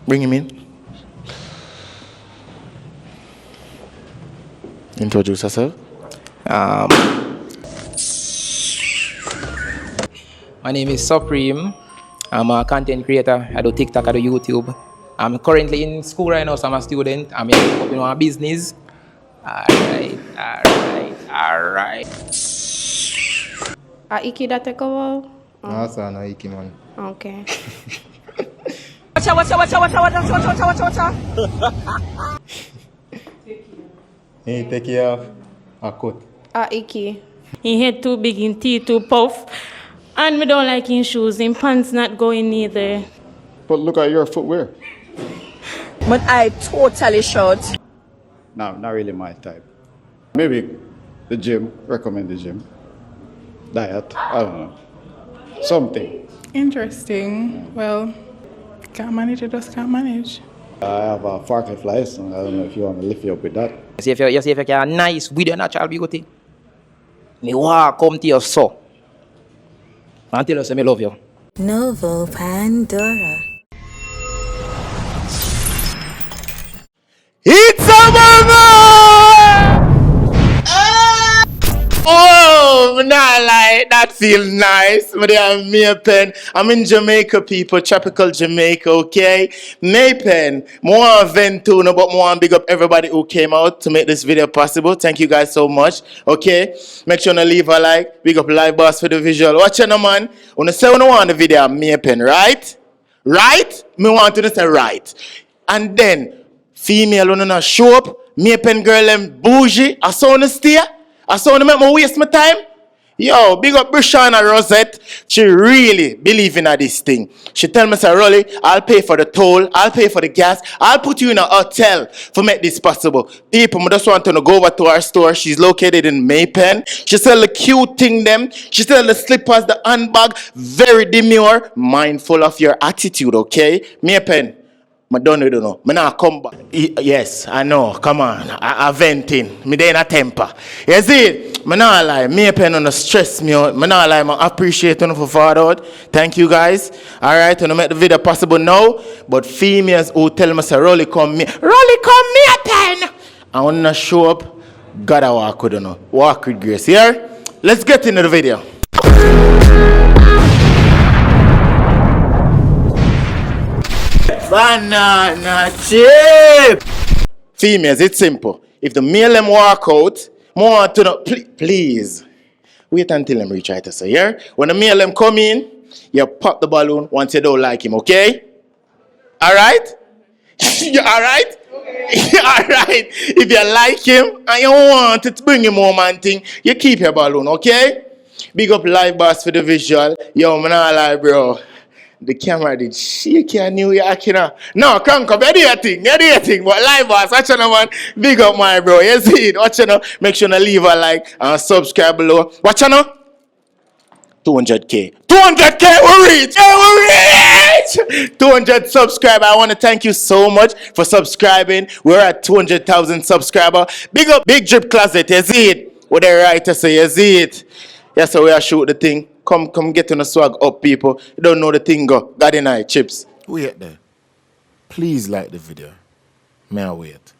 Bring him in. Introduce yourself. My name is Supreme. I'm a content creator. I do TikTok, I do YouTube. I'm currently in school right now, so I'm a student. I'm in my business. Alright. Iki that take over? No, sir, no Iki, man. Okay. Watch out. He take you off a cut. Iki. His head too big, his teeth too puff. And me don't like his shoes, his pants not going neither. But look at your footwear. But I totally short. No, not really my type. Maybe the gym, recommend the gym. Diet, I don't know. Something. Interesting. Well, can't manage it, just can't manage. I have a forklift license. I don't know if you want to lift you up with that. You see if you can nice with your natural beauty. Me walk come to your so. And tell us I love you. Novo Pandora. It's a mama! Oh, not like that feel nice. But I'm Maypen. I'm in Jamaica, people. Tropical Jamaica, okay? Maypen. More event too, no, but more big up everybody who came out to make this video possible. Thank you guys so much. Okay? Make sure to leave a like. Big up Live Boss for the visual. Watch it, man. When you say when you want the video, I'm Maypen, right? Right? Me want to say right. And then female when you show up, Maypen girl them bougie. I saw on stay. I saw them make me waste my time. Yo, big up Brishana Rosette. She really believe in this thing. She tell me, say, Rolly, I'll pay for the toll, I'll pay for the gas, I'll put you in a hotel for make this possible. People, I just want to go over to our store. She's located in Maypen. She sell the cute thing them. She sell the slippers, the handbag. Very demure, mindful of your attitude, okay? Maypen. I don't know. I now come back. Yes, I know. Come on. I venting. Me dey in a temper. You see? I not lie. Me pen on stress me out. I not lie. I appreciate you for forward out. Thank you guys. Alright, to make the video possible now. But females who tell me say Rolly come me pen. I wanna show up. Gotta walk with you. Walk with grace. Here? Let's get into the video. Banana chip. Females, it's simple. If the male them walk out, more to know, please wait until them reach out to say, yeah? When the male them come in, you pop the balloon once you don't like him, okay? Alright? You alright? Okay. Alright. If you like him and you want to bring him home and thing, you keep your balloon, okay? Big up Live Boss for the visual. Yo, man, I lie, bro. The camera did shake your New York, you know. No, come, you do your thing. But Live Boss, watch on, man. Big up, my bro. You see it? Watch on. Make sure to leave a like and subscribe below. Watch on. 200K. 200K, we reach! Yeah, we reach! 200 subscribers. I want to thank you so much for subscribing. We're at 200,000 subscribers. Big up, Big Drip Closet. You see it? What they write to say, you see it? That's how we are shoot the thing. Come get on the swag up, people. You don't know the thing, go. Got in eye, chips. Wait there. Please like the video. May I wait?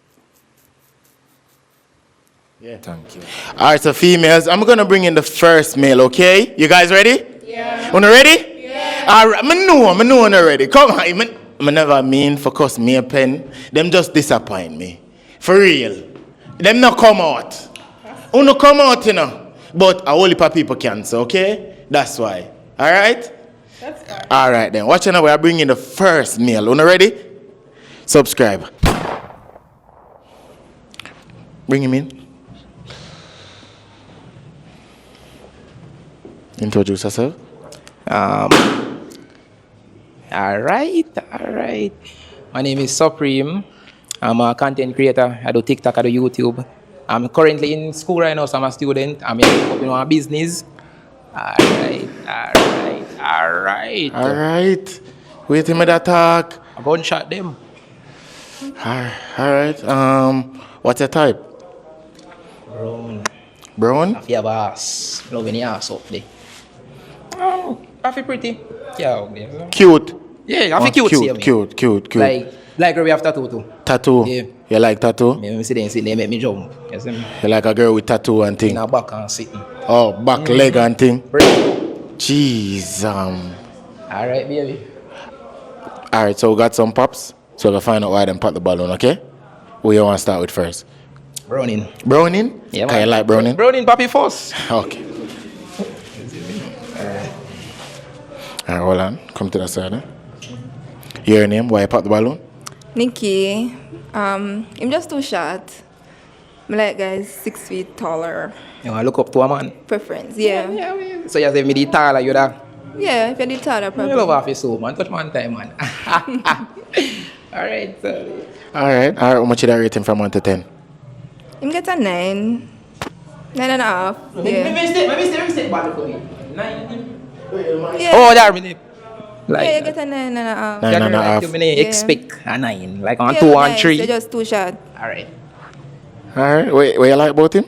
Yeah. Thank you. All right, so females, I'm going to bring in the first male, okay? You guys ready? Yeah. Wanna ready? Yeah. All right, I know I'm ready. Come on. I never mean for cause me a pen. Them just disappoint me. For real. Them not come out. Uno come out, you know. But a whole heap of people cancel, okay? That's why. All right? That's fine. All right, then. Watch out, we are bringing the first male. Una ready? Subscribe. Bring him in. Introduce yourself. Alright. My name is Supreme. I'm a content creator. I do TikTok, I do YouTube. I'm currently in school right now, so I'm a student. I'm in my business. Alright. Wait till me that talk. I'm going to shot them. Alright. What's your type? Brown? If you have ass, loving your ass up there. I feel pretty. Yeah, okay. Cute. Yeah, I think cute, see me. Cute. Like girl we have tattoo too. Tattoo? Yeah. You like tattoo? Me see they make me jump. You see me? You like a girl with tattoo and thing? In a back and sitting. Oh, back leg and thing? Jeez, Alright, baby. Alright, so we got some pops. So we'll find out why them pop the balloon, okay? Who you want to start with first? Browning. Browning? Yeah, Can man. you like browning? Browning papi first. Okay. Alright, hold on. Come to the side. Your name? Why you pop the balloon? Nikki. I'm just too short. I like guys 6 feet taller. You want to look up to a man? Preference, yeah. So you say me the taller you da? Yeah, if you're the taller, You probably. love half your soul, man. Touch man time, man. Alright, so. Alright, how much you rate him from 1 to 10? Him get a 9. 9.5. Yeah. Maybe stay back for me. 9. Yeah. Oh, that really. Like, Yeah, you get a 9.5. 9.5. You may expect a 9, like on Yeah, 2 and nice. 3. You're just too short. Alright. Alright, what you like about him?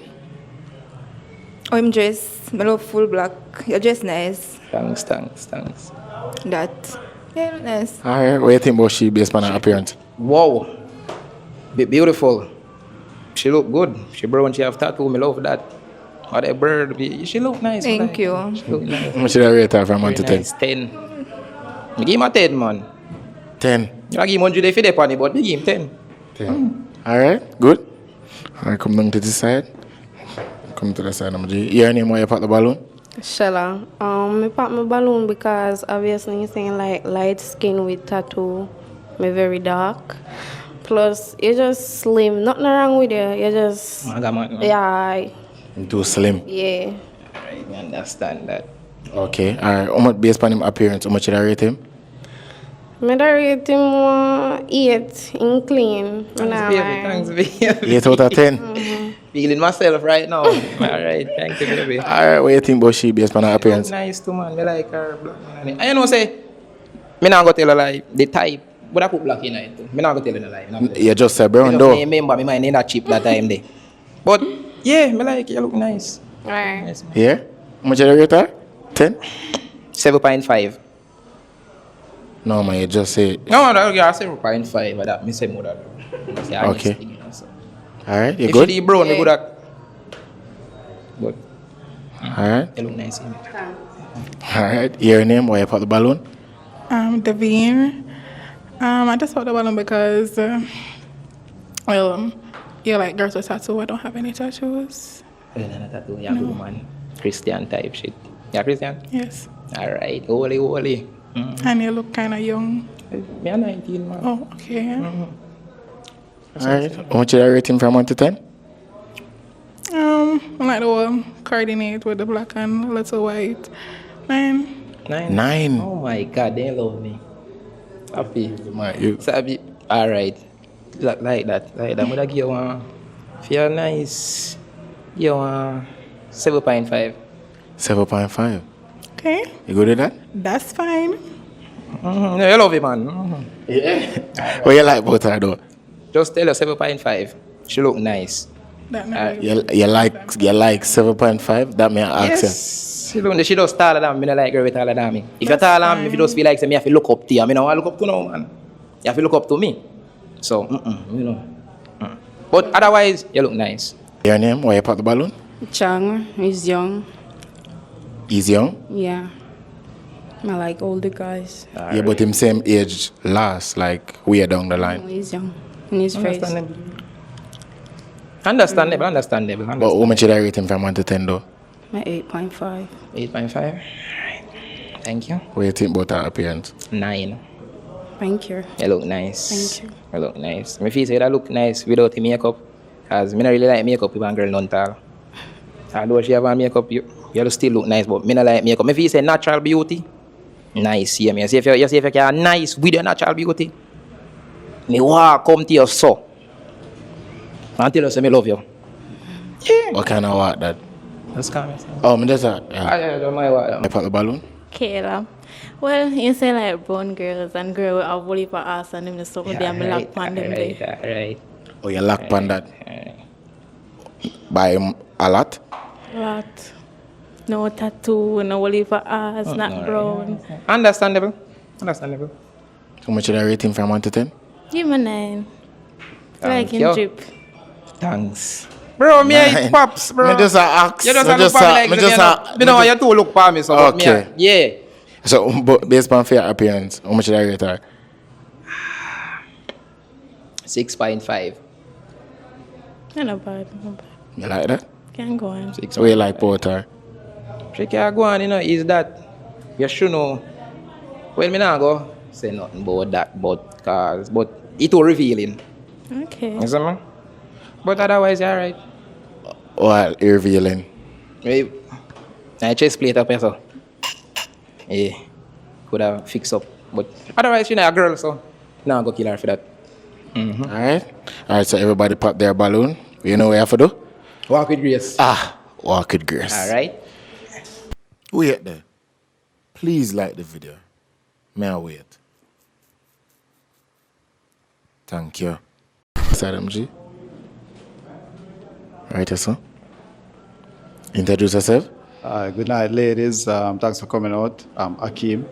Oh, him dress. I love full black. Your dress nice. Thanks. That. Yeah, look nice. Alright, what you think about she based on her appearance? Wow. Beautiful. She look good. She brown, she have tattoo. Me love that. Or the bird. She look nice. Thank you. She look nice. How much you rate her from 1 to 10? Nice. 10. Me give him a 10, man. 10. You give him 100 for the money, but me give him 10. Alright, good. Alright, come down to this side. Come to the side, G. Your name, why you pop the balloon? Shella. I pop my balloon because obviously you're saying like light skin with tattoo. Me very dark. Plus, you're just slim. Nothing wrong with you. You're just... Yeah. Too slim. Yeah. Alright, me understand that. Okay, alright. How much based on him appearance, how much you rate him? I rate him 8 in clean. Thanks, baby. 8 out of 10. Feeling myself right now. Alright, thank you, baby. Alright, what you think about she based on her appearance? Nice too, man. Me like her black. And you know, say, me not go tell her like the type, but I put black in it too. Me not go tell her like. You just said brown though. I remember me mind ain't that cheap that time there. But yeah, me like you look nice. Alright. Nice. Yeah? How much you rate her? 10? 7.5. No man, you just say. No, I 7.5, but that me say more than that. Say honest Okay. thing, you know, so. Alright, you If good? she brown, me good at. Good. Alright. You look nice. In Alright. Your name, why you pop the balloon? Davine. I just bought the balloon because, you like girls with tattoo. I don't have any tattoos. tattoo, yeah, good man. Christian type shit. Yeah, Christian? Yes. Alright, holy. And you look kind of young. Me a 19, man. Oh, okay. Alright. How much you rate him from 1 to 10? I like the one coordinate with the black and a little white. 9. 9. Oh my God, they love me. Happy. You. Sabi. Alright. Like that. I'm gonna give you one. Feel nice. Give you 7.5. 7.5. Okay. You good with that? That's fine. No, you love it, man. Yeah. What you like about her though? Just tell her 7.5. She look nice. That never You like 7.5? That may I ask Yes. She does taller than me. I like her with taller than me. If you're taller than me, if you just feel like me, you have to look up to you. I mean, I want to look up to no man. You have to look up to me. So, you know. But otherwise, you look nice. Your name? Why you pop the balloon? Chang is young. He's young? Yeah. I like older guys. Yeah, but him same age last, like way down the line. He's young. In his face. Understandable. But how much did I rate him from 1 to 10 though? My 8.5. 8.5. Right. Thank you. What do you think about her appearance? 9. Thank you. You look nice. Thank you. You look nice. Me feel say that look nice without the makeup. Cause me not really like makeup if a girl non tall. Although she have on makeup, you still look nice, but me not like makeup. Me feel say natural beauty. Nice, see me. See if you can nice with your natural beauty. Me walk come to your so. And tell you say me love you. Yeah. What kind of what that? That's calm. Oh, me just yeah. I don't mind what. I pop the balloon? Kayla. Well, you say like brown girls and girls with a volley for ass and them the stuff they have lock on them there. Right. Oh, you lock on that? By a lot? Lot. No tattoo, no volley for ass, not brown. Understandable. How much should I rate him from 1 to 10? Give him a 9. Thank Like you. him drip. Thanks. Bro, me I Nine. pops, bro. Me just a ask. You just Me a look just for me a- like me me just a- you know, me you two look for me, so but me Okay. yeah. So, but based on fair appearance, how much should I rate her? 6.5. Not bad, not bad. You like that? Can go on. So you like Porter? She can go on, you know, is that you should know. Well, me not go say nothing about that, but it will revealing. Okay. You see me? But otherwise, you're alright. Well, revealing. Hey, I chest plate up here, so. Yeah, could have fixed up. But otherwise, she's not a girl, so now go kill her for that. Alright, so everybody pop their balloon. You know what you have to do? Walk with grace. Walk with grace. Alright. Wait there. Please like the video. May I wait? Thank you. SRMG. Right, sir. Introduce yourself. Good night, ladies. Thanks for coming out. I'm Akeem.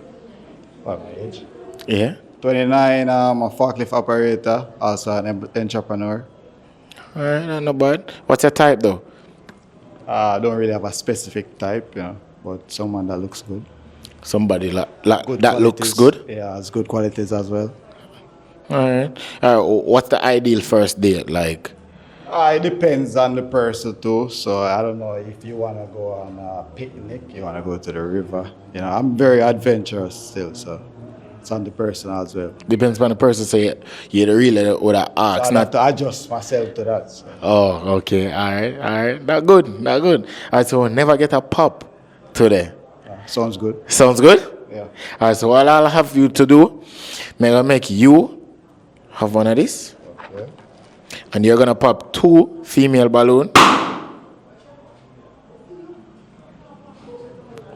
What my age? Yeah. 29. I'm a forklift operator, also an entrepreneur. Alright, not bad. What's your type though? I don't really have a specific type, you know, but someone that looks good. Somebody Good that qualities. looks good. Yeah, has good qualities as well. Alright. What's the ideal first date like? It depends on the person too. So I don't know if you want to go on a picnic, you want to go to the river. You know, I'm very adventurous still, so it's on the person as well. Depends on the person. Say you really would have So asked. I Not have to adjust myself to that. So. Oh, okay. Alright. That good. Alright, so we'll never get a pop today. Sounds good. Sounds good? Yeah. Alright, so all I'll have you to do, I'm gonna make you have one of this. Okay. And you're gonna pop 2 female balloons.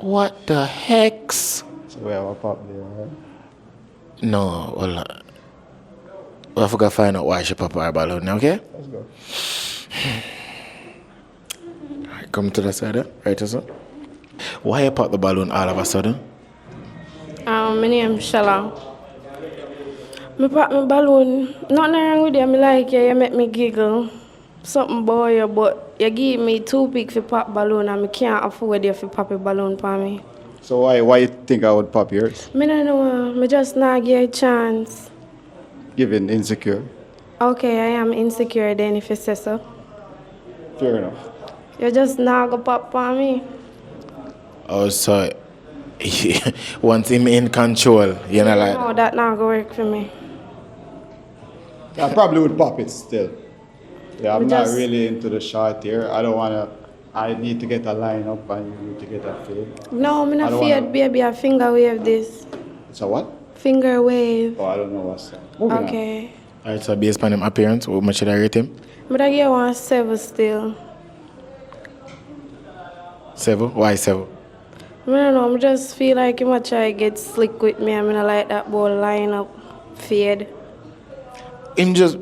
What the hex? So we have a pop there, right? No, well, I forgot to find out why she pop her balloon, okay? Let's go. Alright, come to the side, right, sir? Why you pop the balloon all of a sudden? My name is Shala. Me pop my balloon. Nothing wrong with you. Me like you. You make me giggle. Something boy you, but you give me 2 big for pop balloon and me can't afford you for pop a balloon for me. So why you think I would pop yours? Me don't know. Me just not give you a chance. Given insecure. Okay, I am insecure then if you say so. Fair enough. You just not go pop for me. Oh, so once him in control, you know, like. No, that not gonna work for me. I probably would pop it still. Yeah, I'm We not just- really into the short here. I need to get a line up and you need to get a fade. No, me I not don't feared, wanna- baby. I finger wave this. So what? Finger wave. Oh, I don't know what's that. Moving on. Okay. Alright, so based on him appearance, how much should I rate him? But I give 1 7 still. 7? Why 7? I don't know, I just feel like you might try to get slick with me. I mean, I like that ball line up, fade. Him just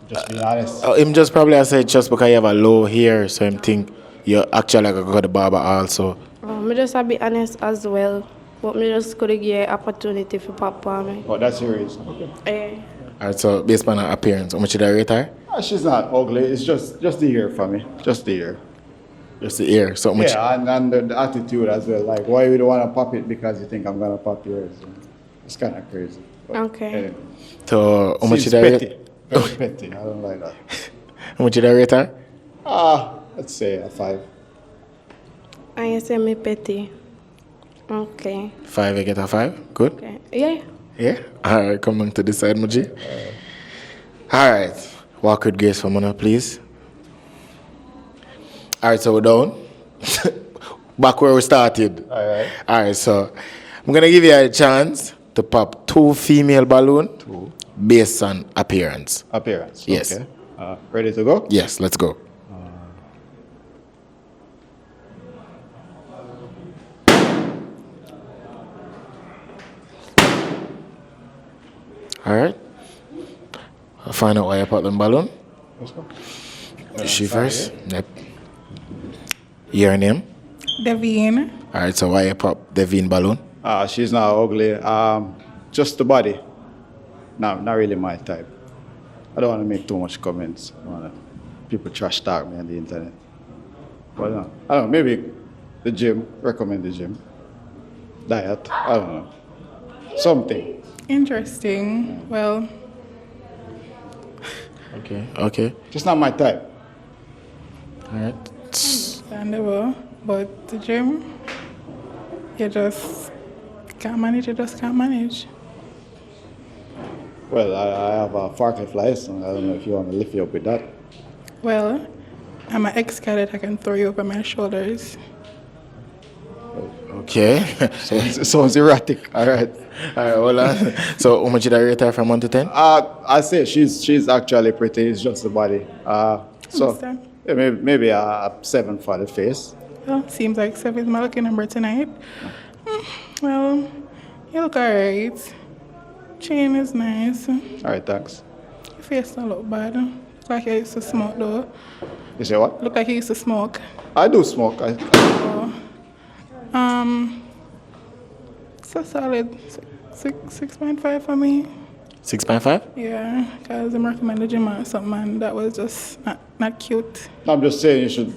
Just be honest. him just probably I said just because you have a low hair, so him think you're actually gonna go to the barber also. I just a bit honest as well. But me just could give you an opportunity for pop for me. Oh, that's your reason. Okay. Eh. Alright, so based on her appearance, how much should I rate her? She's not ugly. It's just the ear for me. Just the ear. Just the ear. So how much? Yeah, and the attitude as well. Like, why would you want to pop it because you think I'm gonna pop yours? It's kind of crazy. But Okay. anyway. So how much Seems should I petty. rate? Very petty. I don't like that. How much should I rate her? Let's say a 5. And you say me petty. Okay. 5, I get a 5. Good. Okay. Yeah. Yeah. Alright, come on to this side, Muji. Alright. Walk with grace for Mona, please. Alright, so we're down. Back where we started. Alright. Alright, so I'm gonna give you a chance to pop 2 female balloon based on appearance. Appearance. Yes. Okay. Ready to go? Yes, let's go. Alright. I'll find out why I pop them balloon. Let's go. She first. Yep. Your name? Devine. Alright, so why you pop the Devine balloon? She's not ugly. Just the body. not really my type. I don't want to make too much comments. I don't wanna, people trash talk me on the internet. But no, I don't know, maybe the gym, recommend the gym. Diet, I don't know. Something. Interesting. Well, Okay. Just not my type. All right. understandable. But the gym, you just can't manage. Well, I have a forklift license. I don't know if you want to lift you up with that. Well, I'm an ex-cadet. I can throw you over my shoulders. Okay. Sounds erratic. All right. All right, hold on. So, how much did I rate her from 1 to 10? I say she's actually pretty. It's just the body. So Understand. yeah, maybe a 7 for the face. Well, seems like 7 is my lucky number tonight. Well, you look alright. Chain is nice. All right, thanks. Your face don't look bad. Look like you used to smoke though. You say what? Look like you used to smoke. I do smoke. It's a solid 6.5 for me. 6.5? Yeah, because I'm recommend the gym or something, and that was just not cute. I'm just saying you should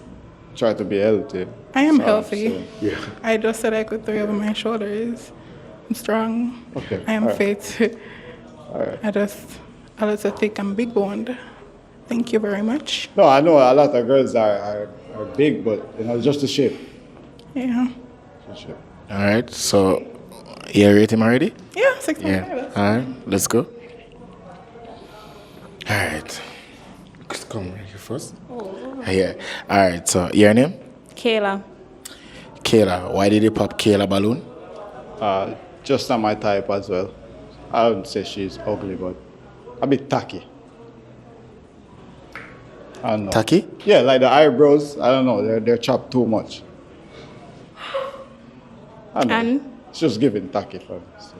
try to be healthy. I am So, healthy. yeah. I just said I could throw you over my shoulders. I'm strong. Okay, I am alright. fit. All right. I was a thick and big boned. Thank you very much. No, I know a lot of girls are big, but just the shape. Yeah. The shape. All right. So, you rate him already? Yeah, 6.5. Yeah. All right. Let's go. All right. Just come right here first. Yeah. All right. So, your name? Kayla. Kayla. Why did you pop Kayla balloon? Just not my type as well. I wouldn't say she's ugly, but a bit tacky. I don't know. Tacky? Yeah, like the eyebrows. I don't know. They're chopped too much. I don't know. And? It's just giving tacky for me. So.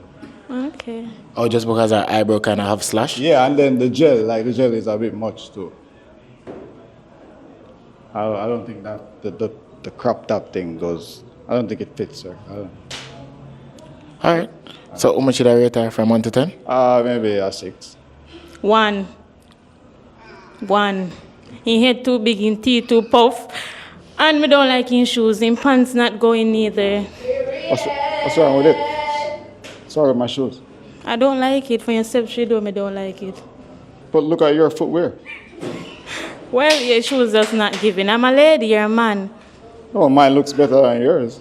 Okay. Oh, just because her eyebrow kind of have slash? Yeah, and then the gel is a bit much too. I don't think that the crop top thing goes. I don't think it fits her. I don't. All right. So, how much should I rate her from 1 to 10? Maybe a 6. 1. He head too big, in teeth too puff. And me don't like his shoes. In pants not going neither. What's wrong with it? What's wrong with my shoes? I don't like it. For yourself, she do, me don't like it. But look at your footwear. Well, your shoes just not giving. I'm a lady, you're a man. Oh, mine looks better than yours.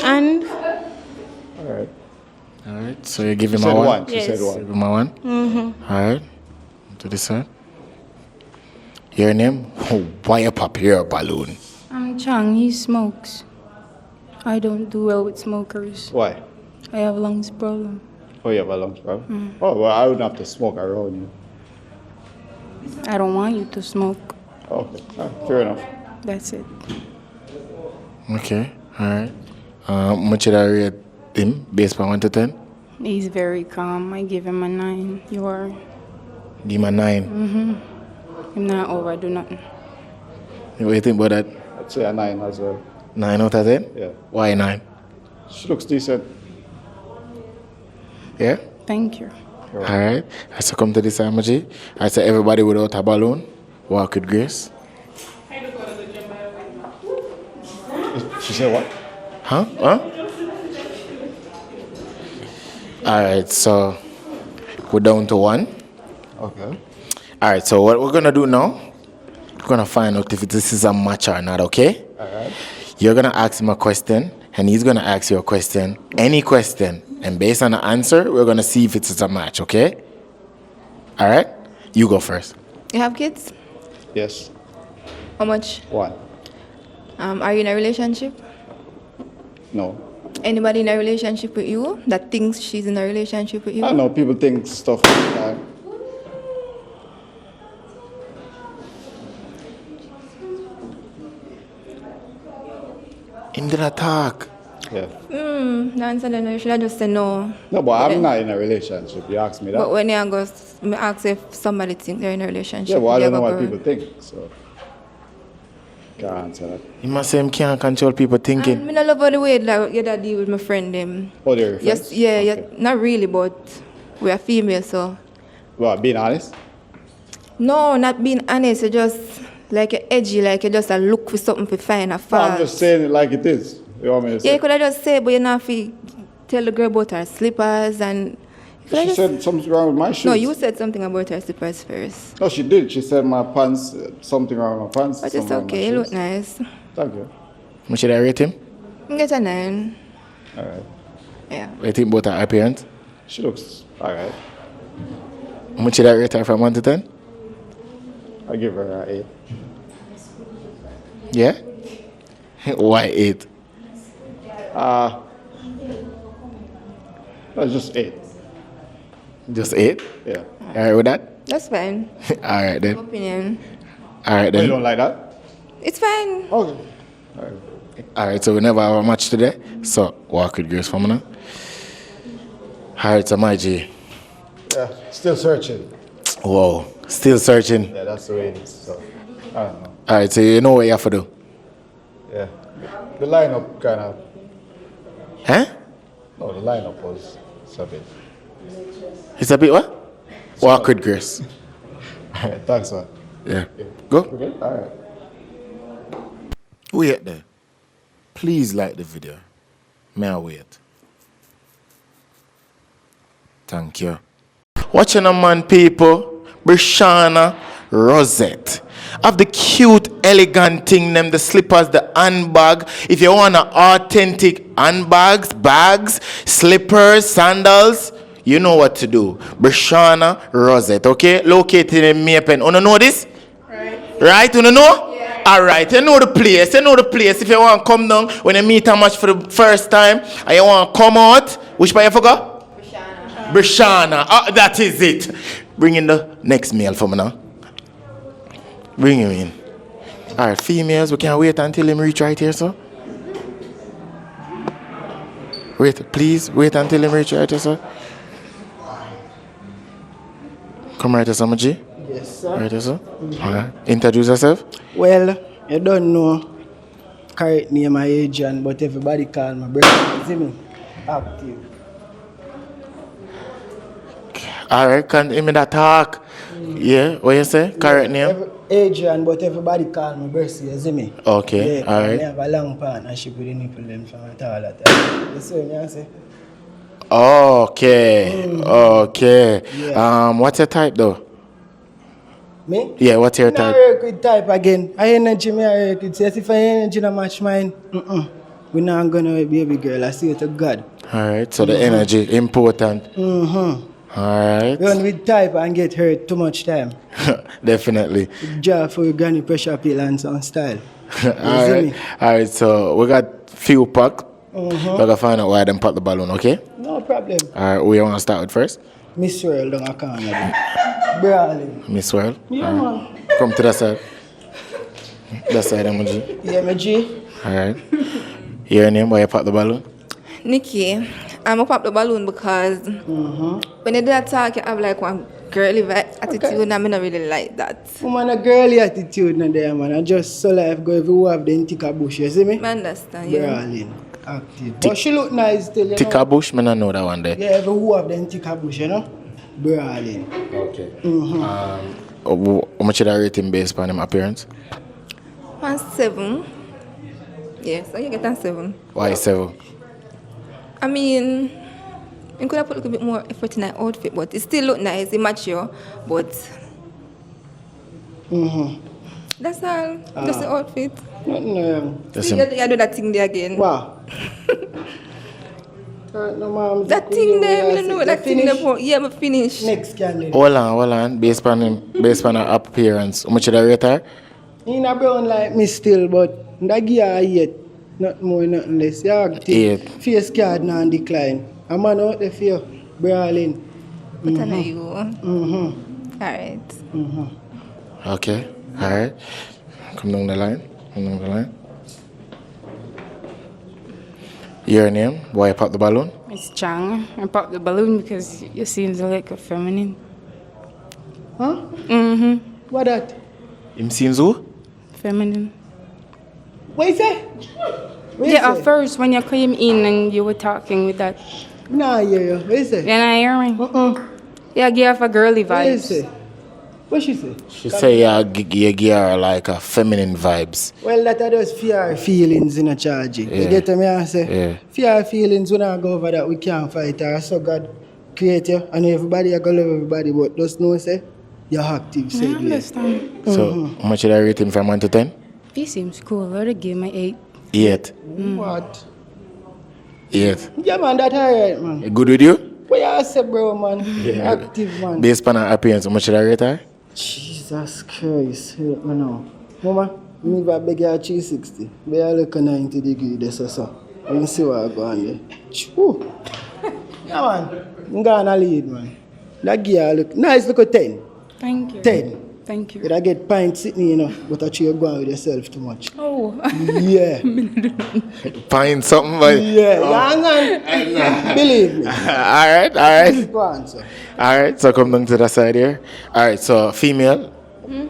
And? All right. All right. So, you give him She a said 1? one. She Yes. said 1. Give him a 1? Mm-hmm. All right. To this side. Your name? Oh, why you pop your balloon? I'm Chang, he smokes. I don't do well with smokers. Why? I have lungs problem. Oh, you have a lungs problem? Oh, well, I wouldn't have to smoke around you. I don't want you to smoke. Okay, fair enough. That's it. Okay. All right. How much should I rate him based on 1 to 10? He's very calm. I give him a 9. You are. Give him a 9. I'm not overdo nothing. What do you think about that? I'd say a 9 as well. 9 out of 10? Yeah. Why 9? She looks decent. Yeah? Thank you. All right. I succumb to this emoji. I say everybody without a balloon, walk with grace. She said what? Huh? All right. So we're down to 1. Okay. All right. So what we're going to do now, we're going to find out if this is a match or not, okay? All right. You're going to ask him a question, and he's going to ask you a question, any question. And based on the answer, we're going to see if it's a match, okay? All right? You go first. You have kids? Yes. How much? 1. Are you in a relationship? No. Anybody in a relationship with you that thinks she's in a relationship with you? I don't know. People think stuff like that. In the talk. Yeah. The answer then you should have just say no. No, but I'm not in a relationship. You asked me that. But when you go, me ask if somebody thinks they're in a relationship. Yeah, well, I you don't know go what go- people think, so can't answer that. You must say him can't control people thinking. And I love how the way like you that deal with my friend them. Oh, they're your Yes, friends? yeah, Okay. yeah, not really, but we are female, so What, being honest? No, not being honest. You just like you're edgy, like you just a look for something to find a No, fault. I'm just saying it like it is. You want me to say? Yeah, you could have just said, but you not fi tell the girl about her slippers and. You coulda She just- said something wrong with my shoes. No, you said something about her slippers first. No, she did. She said my pants, something wrong with my pants. But it's something wrong with my okay. You look shoes. nice. Thank you. How much should I rate him? You get a 9. All right. Yeah. What do you think about her appearance? She looks all right. How much should I rate her from 1 to 10? I give her an 8. Yeah? Why 8? That's just 8. Just 8? Yeah. Alright with that? That's fine. Alright then. Opinion. Alright Oh, you then. don't like that? It's fine. Okay. All right. Alright, so we never have a match today. So walk with grace for me now. Alright, so my G. Yeah. Still searching. Whoa. Still searching. Yeah, that's the way it is. So I don't know. Alright, so you know what you have to do. Yeah. The lineup kind of. Huh? No, the lineup was a bit. It's a bit what? Walk with grace. All right. Thanks, man. Yeah. Go. Okay. All right. Wait there. Please like the video. May I wait? Thank you. Watching a man, people. Brishana Rosette. Of the cute, elegant thing, them the slippers, the handbag. If you want an authentic handbags, bags, slippers, sandals, you know what to do. Brishana Rosette, okay? Located in Maypen. You know this? Right? You know? Yeah. Alright, you know the place. You know the place. If you want to come down when you meet a match for the first time and you want to come out, which part you forgot? Brishana. That is it. Bring in the next male for me now. Bring him in. Alright, females, we can wait until him reach right here, sir. Wait, please, wait until him reach right here, sir. Come right here, sir, G. Yes, sir. Right here, sir. Alright. Introduce yourself. Well, you don't know correct name my agent, but everybody call my brother. See me? Active. Alright, can you that talk? Yeah, what you say? Correct name? Adrian, but everybody call me Bercy, you see me? Okay, yeah, alright. I have a long partnership with the nipple them from all that time. You see what I say? Okay, okay. Yeah. What's your type though? Me? Yeah, what's your I type? work with type again. I energy me I work with. So if I energy not match mine, we're not gonna be baby girl. I see it to God. Alright, so the energy important. Alright. Run with type and get hurt too much time. Definitely. Job for granny pressure pill and some style. Alright. Alright, so we got few pack. We're gonna find out why them pop the balloon, okay? No problem. Alright, who you wanna start with first? Miss World on a corner. Brawling. Miss World? Yeah, Alright. man. Come to that side. That side, emoji. Yeah, my G. Alright. Your name, why you pop the balloon? Nikki, I'm up the balloon because when you do that talk, you have like one girly attitude, and I don't really like that. Woman, a girly attitude na there, man. I just so life go everywhere have the tika bush, you see me? I understand, yeah. Brawling. Active. But she look nice still, you Tika bush, man, I know that one there. Yeah, everywhere have the tika bush, you know? Brawling. Okay. How much should I rate him based on him appearance? 7. Yes, so you get a 7. Why 7? I mean, you could have put a little bit more effort in that outfit, but it still look nice, it match you, but that's all. Just the outfit. Nothing. See, you do that thing there again. Wow. No, ma'am, That thing there, I don't know what that thing there. Yeah, but finish. Next candidate. Hold on. Based on her appearance, how much should I rate her? In a brown like me still, but that give her 8. Not more, nothing less. You active. 8. Face card now decline. A man out there for you. Brawling. But I know you. Alright. Okay. Alright. Come down the line. Your name? Why you pop the balloon? It's Chang. I popped the balloon because you seem like a feminine. Huh? What that? Him seems who? Feminine. What you say? What you Yeah, say? at first when you came in and you were talking with that. Nah, hear you. What you say? Then I hear me. Yeah, give off a girly What you vibes. say? What she say? She say you give her like a feminine vibes. Well, that are just fear feelings in a charge. You Yeah. get me? I say, Yeah. fear feelings, when I go over that, we can't fight her. So God create you, and everybody, I go love everybody, but just know, say, you're active, I say, understand. So how much should I rate him from 1 to 10? He seems cool. I would give him an 8. 8. What? 8. Yeah, man, that alright, man. Good with you? What you say, bro, man? Active, man. Based on her appearance, how much should I rate her? Jesus Christ, help me now. Mama, me go beg you 360. Be a look at 90 degrees, that's so. You see what I go on there. Choo. Yeah, man. I'm gonna lead, man. That gear look nice, look at 10. Thank you. 10. Thank you. But I get pints sitting, you know, but I you go on with yourself too much. Oh. Yeah. Find something like. Yeah, hang on. Believe me. Alright. Go on, sir. Alright, so come down to the side here. Alright, so female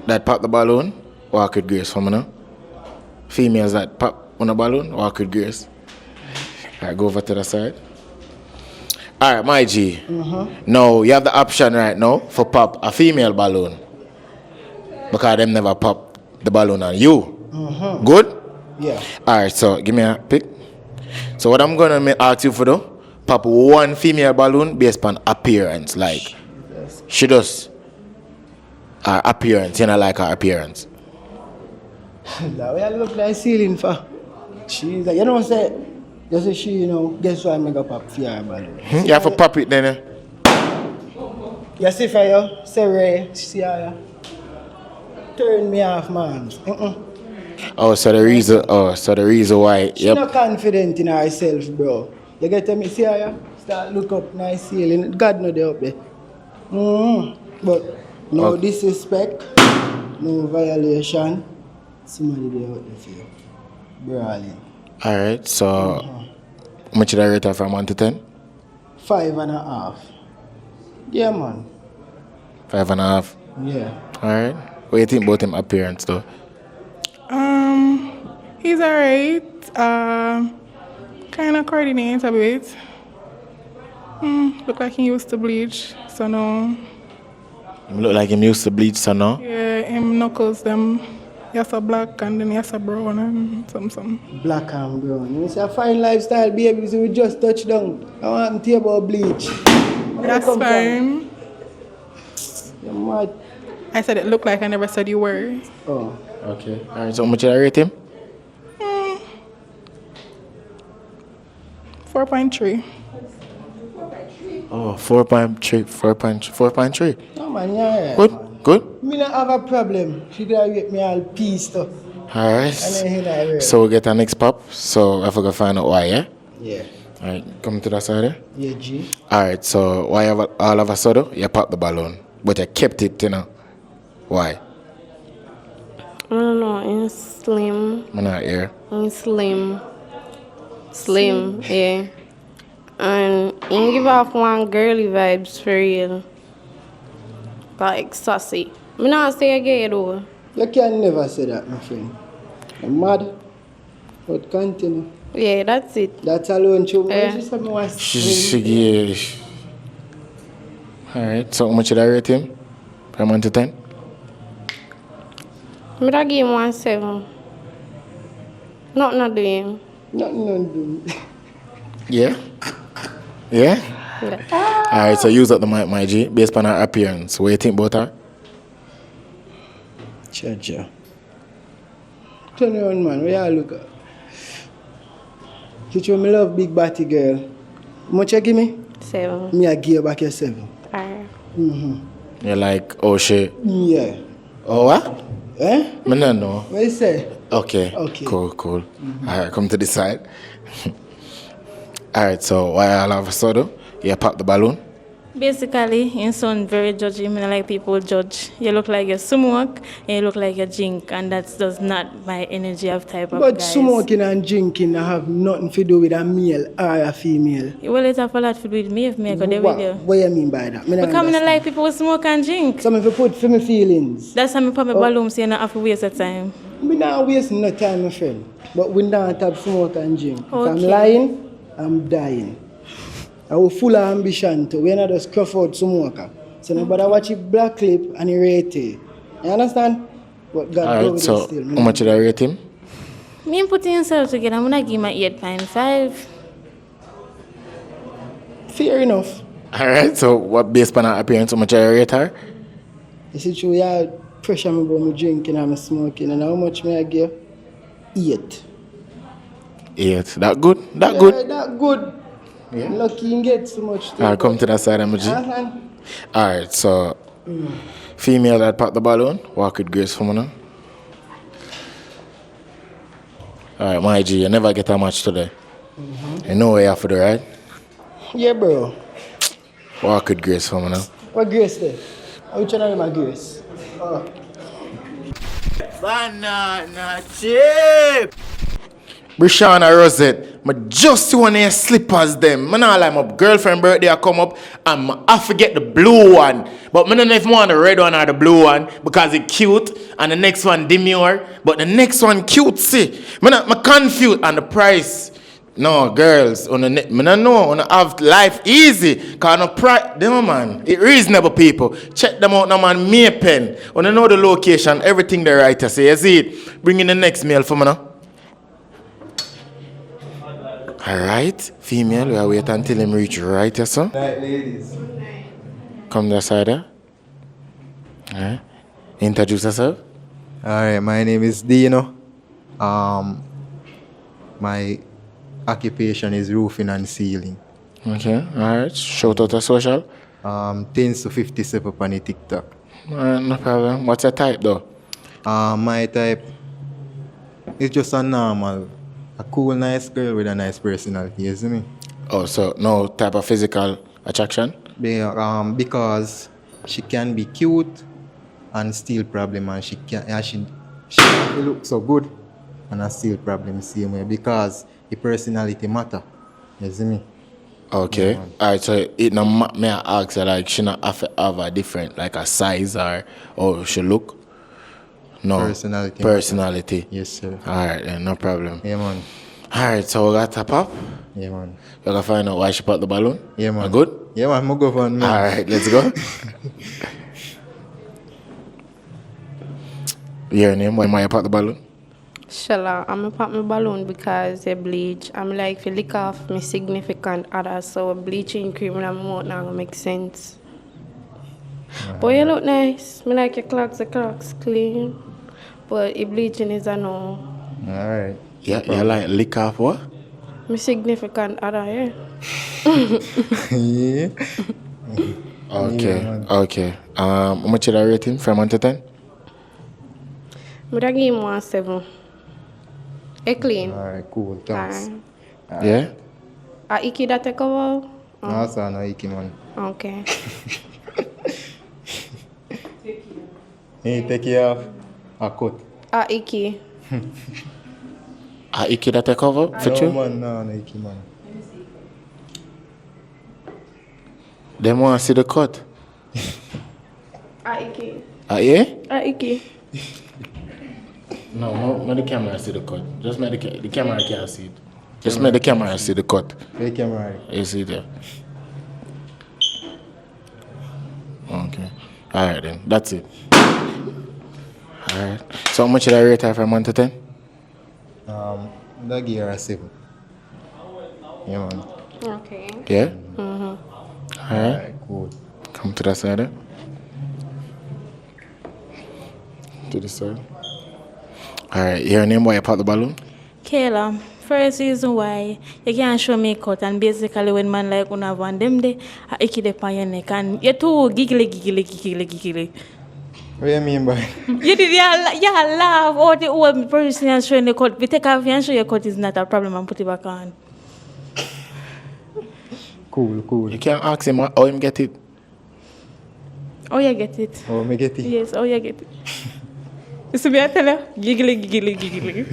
that pop the balloon, walk with grace for me now. Females that pop on a balloon, walk with grace. Alright, go over to the side. Alright, my G. Now, you have the option right now for pop a female balloon. Because them never pop the balloon on you. Good? Yeah. Alright, so give me a pick. So what I'm gonna ask you for though, pop one female balloon based on appearance. Like she does her appearance, you know, like her appearance. That way I look like ceiling for. She's like, you know what I'm saying? You say she, you know, guess what I make up for your balloon. You have to pop it then. You see for you, say Ray, see how you turn me off, man. Oh, so the reason why, She not confident in herself, bro. You get me? See how you start look up nice ceiling. God know they up there. But no disrespect, no violation. Somebody there out there for you. Brawling. Alright, so how much did I rate her from 1 to 10? 5.5. Yeah, man. 5.5. Yeah. Alright. What do you think about him appearance though? He's alright. Kind of coordinates a bit. Look like he used to bleach, so no. Him look like him used to bleach, so no? Yeah, him knuckles them. He has a black and then he has a brown and some. Black and brown. You see a fine lifestyle, baby. So we just touched down. I want to hear about bleach. That's fine. You're mad. I said it looked like I never said you were. Oh. Okay. Alright, so how much did I rate him? 4.3. Oh, 4.3. No, man, yeah. Good? Me not have a problem. She gotta get me all peace stuff. Alright. So we get our next pop. So I forgot to find out why, yeah? Yeah. Alright, come to that side there. Yeah, G. Alright, so why all of a sudden you popped the balloon, but you kept it, you know? Why? I don't know, it's slim. I'm not here. It's slim. Slim, yeah. And you give off one girly vibes for real. Like sassy. I'm not say gay though. You can never say that, my friend. I'm mad. But continue. Yeah, that's it. That's alone true. Yeah. Alright, so how much did I rate him? From 1 to 10? I'm gonna give him 1.7. Nothing doing. Nothing doing. Yeah? Yeah? Alright, so use up the mic, my G, based on her appearance. What do you think about her? Cha-cha. Turn around, man. Where you look at? Teach you me love big body girl. How much you give me? 7. Me I give you back your 7. Alright. You're like, oh shit. Yeah. Oh what? Eh? I don't know. What you say? Okay. Cool. Alright, come to this side. Alright, so why all of a sudden you pop the balloon? Basically, you sound very judgy. I mean, like people judge. You look like you smoke, and you look like you drink, and that's just not my energy of type of But guys. smoking and drinking have nothing to do with a male or a female. Well, it have a lot to do with me if me I go there with you. What you mean by that? Because I don't like people who smoke and drink. So if you put for my feelings. That's how I put my balloon so you don't have to waste your time. We not wasting no time, my friend. But we don't have smoke and drink. If I'm Okay. lying, I'm dying. I will full of ambition too. We're not just Crawford smoker. So nobody watch it black clip and he rate it. You understand? But God go Alright, with so it still. how much did I rate him? Me and putting yourself together, I'm gonna give him a 8.5. Fair enough. Alright, so what based on her appearance, how much I rate her? You see, true, yeah, pressure me about me drinking and me smoking, and how much me I give? 8. 8. That good? That Yeah, good? that good. Yeah. Lucky you get so much. I'll come to that side of my G. Uh-huh. Alright, so female that pop the balloon, walk with grace for me now. Alright, my G, you never get a match today. You know what you have to do, right? Yeah, bro. Walk with grace for me now. What grace there? Which one of my grace? Banana chip. Brishana Rosette, I just see one of your slippers them. I not like my girlfriend birthday I come up and I forget the blue one. But I don't know if I want the red one or the blue one because it's cute and the next one demure. But the next one cute, see. I'm confused on the price. No, girls, I don't know, I have life easy. Because no price, them man, it reasonable people. Check them out now man, me a pen. I know the location, everything they write to say. You see it? Bring in the next mail for me now. Alright, female, we'll wait until him reach right here, so. Right, ladies. Come to the side there. Alright. Introduce yourself. Alright, my name is Dino. My occupation is roofing and ceiling. Okay, alright. Shout out to social. 10s to 57 on the TikTok. Alright, no problem. What's your type though? My type is just a normal, a cool, nice girl with a nice personality, you see me? Oh, so no type of physical attraction? Because she can be cute and still problem, and she look so good and I still problem the same way because the personality matter, you see me? Okay. Yeah, Alright, so it no may I ask her like she not have a different like a size or she look? No. Personality. Personality. Yes, sir. Alright then, no problem. Yeah, man. Alright, so we got to pop. Yeah, man. We gotta find out why she popped the balloon. Yeah, man. Good? Yeah, man. I'm go for me. Alright, let's go. Your name? Why you pop the balloon? Shella, I'm pop my balloon because they bleach. I'm like, if you lick off my significant other, so bleaching cream in my mouth now makes sense. But you look nice. Me like your clocks, the clocks clean. But if bleaching is a no. Alright. Yeah, you like lick off what? My significant other, yeah. Yeah. Okay, Yeah, okay. How much did I rate him from 1 to 10? But I give him 1.7. It clean. Alright, cool. Thanks. Yeah? Iki that take over? No, sir, no Iki, man. Okay. Hey, take you off. A cut. Iki. Iki that take over for No, you? man, no Iki, man. Them want to see the cut. Iki. Yeah? Iki. No, the camera see the cut. Just make the camera can't see it. Just make the camera see the cut. The camera. You see there. Okay. Alright then, that's it. Alright. So how much did I rate her from 1 to 10? That give her a 7. Yeah, man. Okay. Yeah? Mm-hmm. Alright. Cool. Come to that side there. To the side. Alright, your name, why you pop the balloon? Kayla, first reason why you can't show me cut, and basically when man like una van them de I icky de on your neck and you too giggly. What do you mean by? You did you laugh or the old person and showing the cut. We take off and show your cut is not a problem and put it back on. Cool. You can't ask him how him get it. Oh, you get it. Oh, me get it? Yes, oh, you get it. You see me, I tell you, giggly.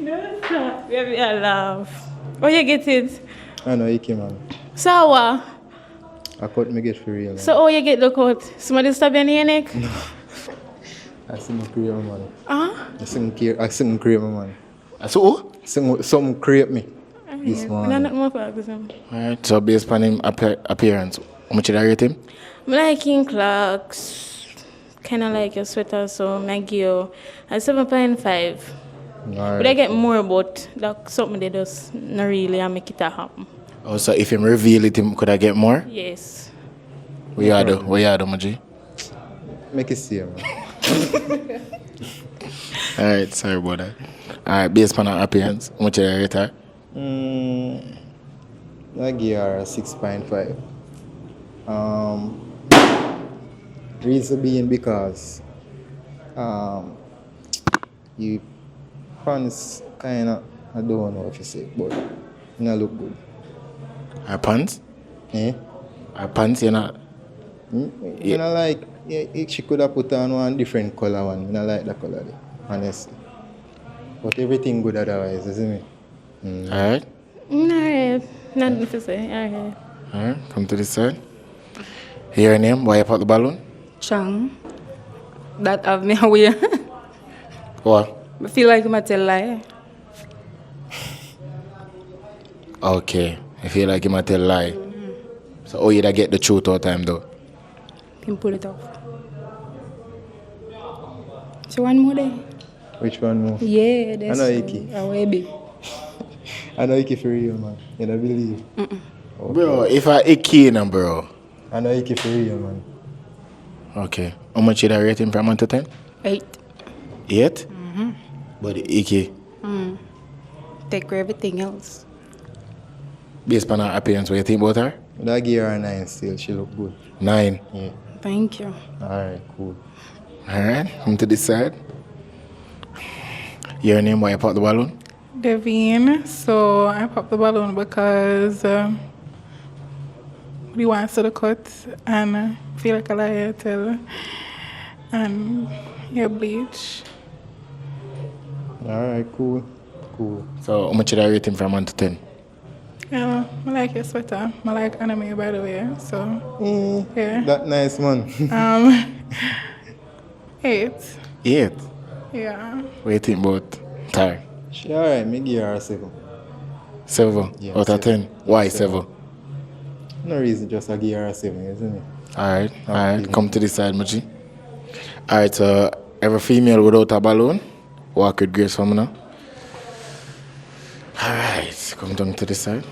No, stop. Baby, I laugh. Oh, you get it. I know, Iki, man. So what? I cut me get for real, man. So, oh, you get the cut. Somebody stab you in your neck? I sing cream, man. Huh? I sing cream, man. So who? Some crepe me. this I'm morning. not more for him. Alright, so based on him appearance, how much did I rate him? I like in clocks, kind of like your sweater, so I give you a 7.5. But I get more, but that's something they just not really and make it happen. Oh, so if him reveal it, him could I get more? Yes. What you do, Maji? Make it see, man. Alright, sorry about that. Alright, based on her appearance, how much did I rate her? I give her a 6.5. Reason being because you pants kinda, I don't know if you say, but you not look good. Her pants? Eh? Her pants, you know? You know, like, she could have put on one different color one. I like that color, honestly. But everything good otherwise, isn't it? Alright. Alright. Nothing to say. Alright. Alright, come to this side. Hear your name, why you pop the balloon? Chang. That have me away. What? I feel like I'm tell lie. Okay, I feel like you might tell a lie. So, oh, you da get the truth all the time, though? Can pull it off. So one more day. Which one more? Yeah, that's I know Iki. Away big. I know Iki for real, man. You don't believe? Mm-mm. Okay. Bro, if I icky now, bro. I know Iki for real, man. Okay, how much you da rate him from 1 to 10? 8. 8? But icky, Take care of everything else. based on her appearance, what you think about her? I give her a 9 still. She look good. 9. Yeah. Thank you. Alright, cool. Alright, come to this side. Your name, why you pop the balloon? Devine. So I popped the balloon because we wants to the cut and feel like a liar tell and your bleach. Alright, cool. Cool. So, how much did I rate him from 1 to 10? Yeah, I like your sweater. I like anime, by the way. So yeah. That nice, man. 8. 8? Yeah. What do you think about her? She alright, me give her a 7. 7 Yeah, out of 10? Why 7? No reason, just I give her a 7, isn't it? Alright, come to this side, Maji. Alright, so every female without a balloon, walk with grace for me now. Alright, come down to this side.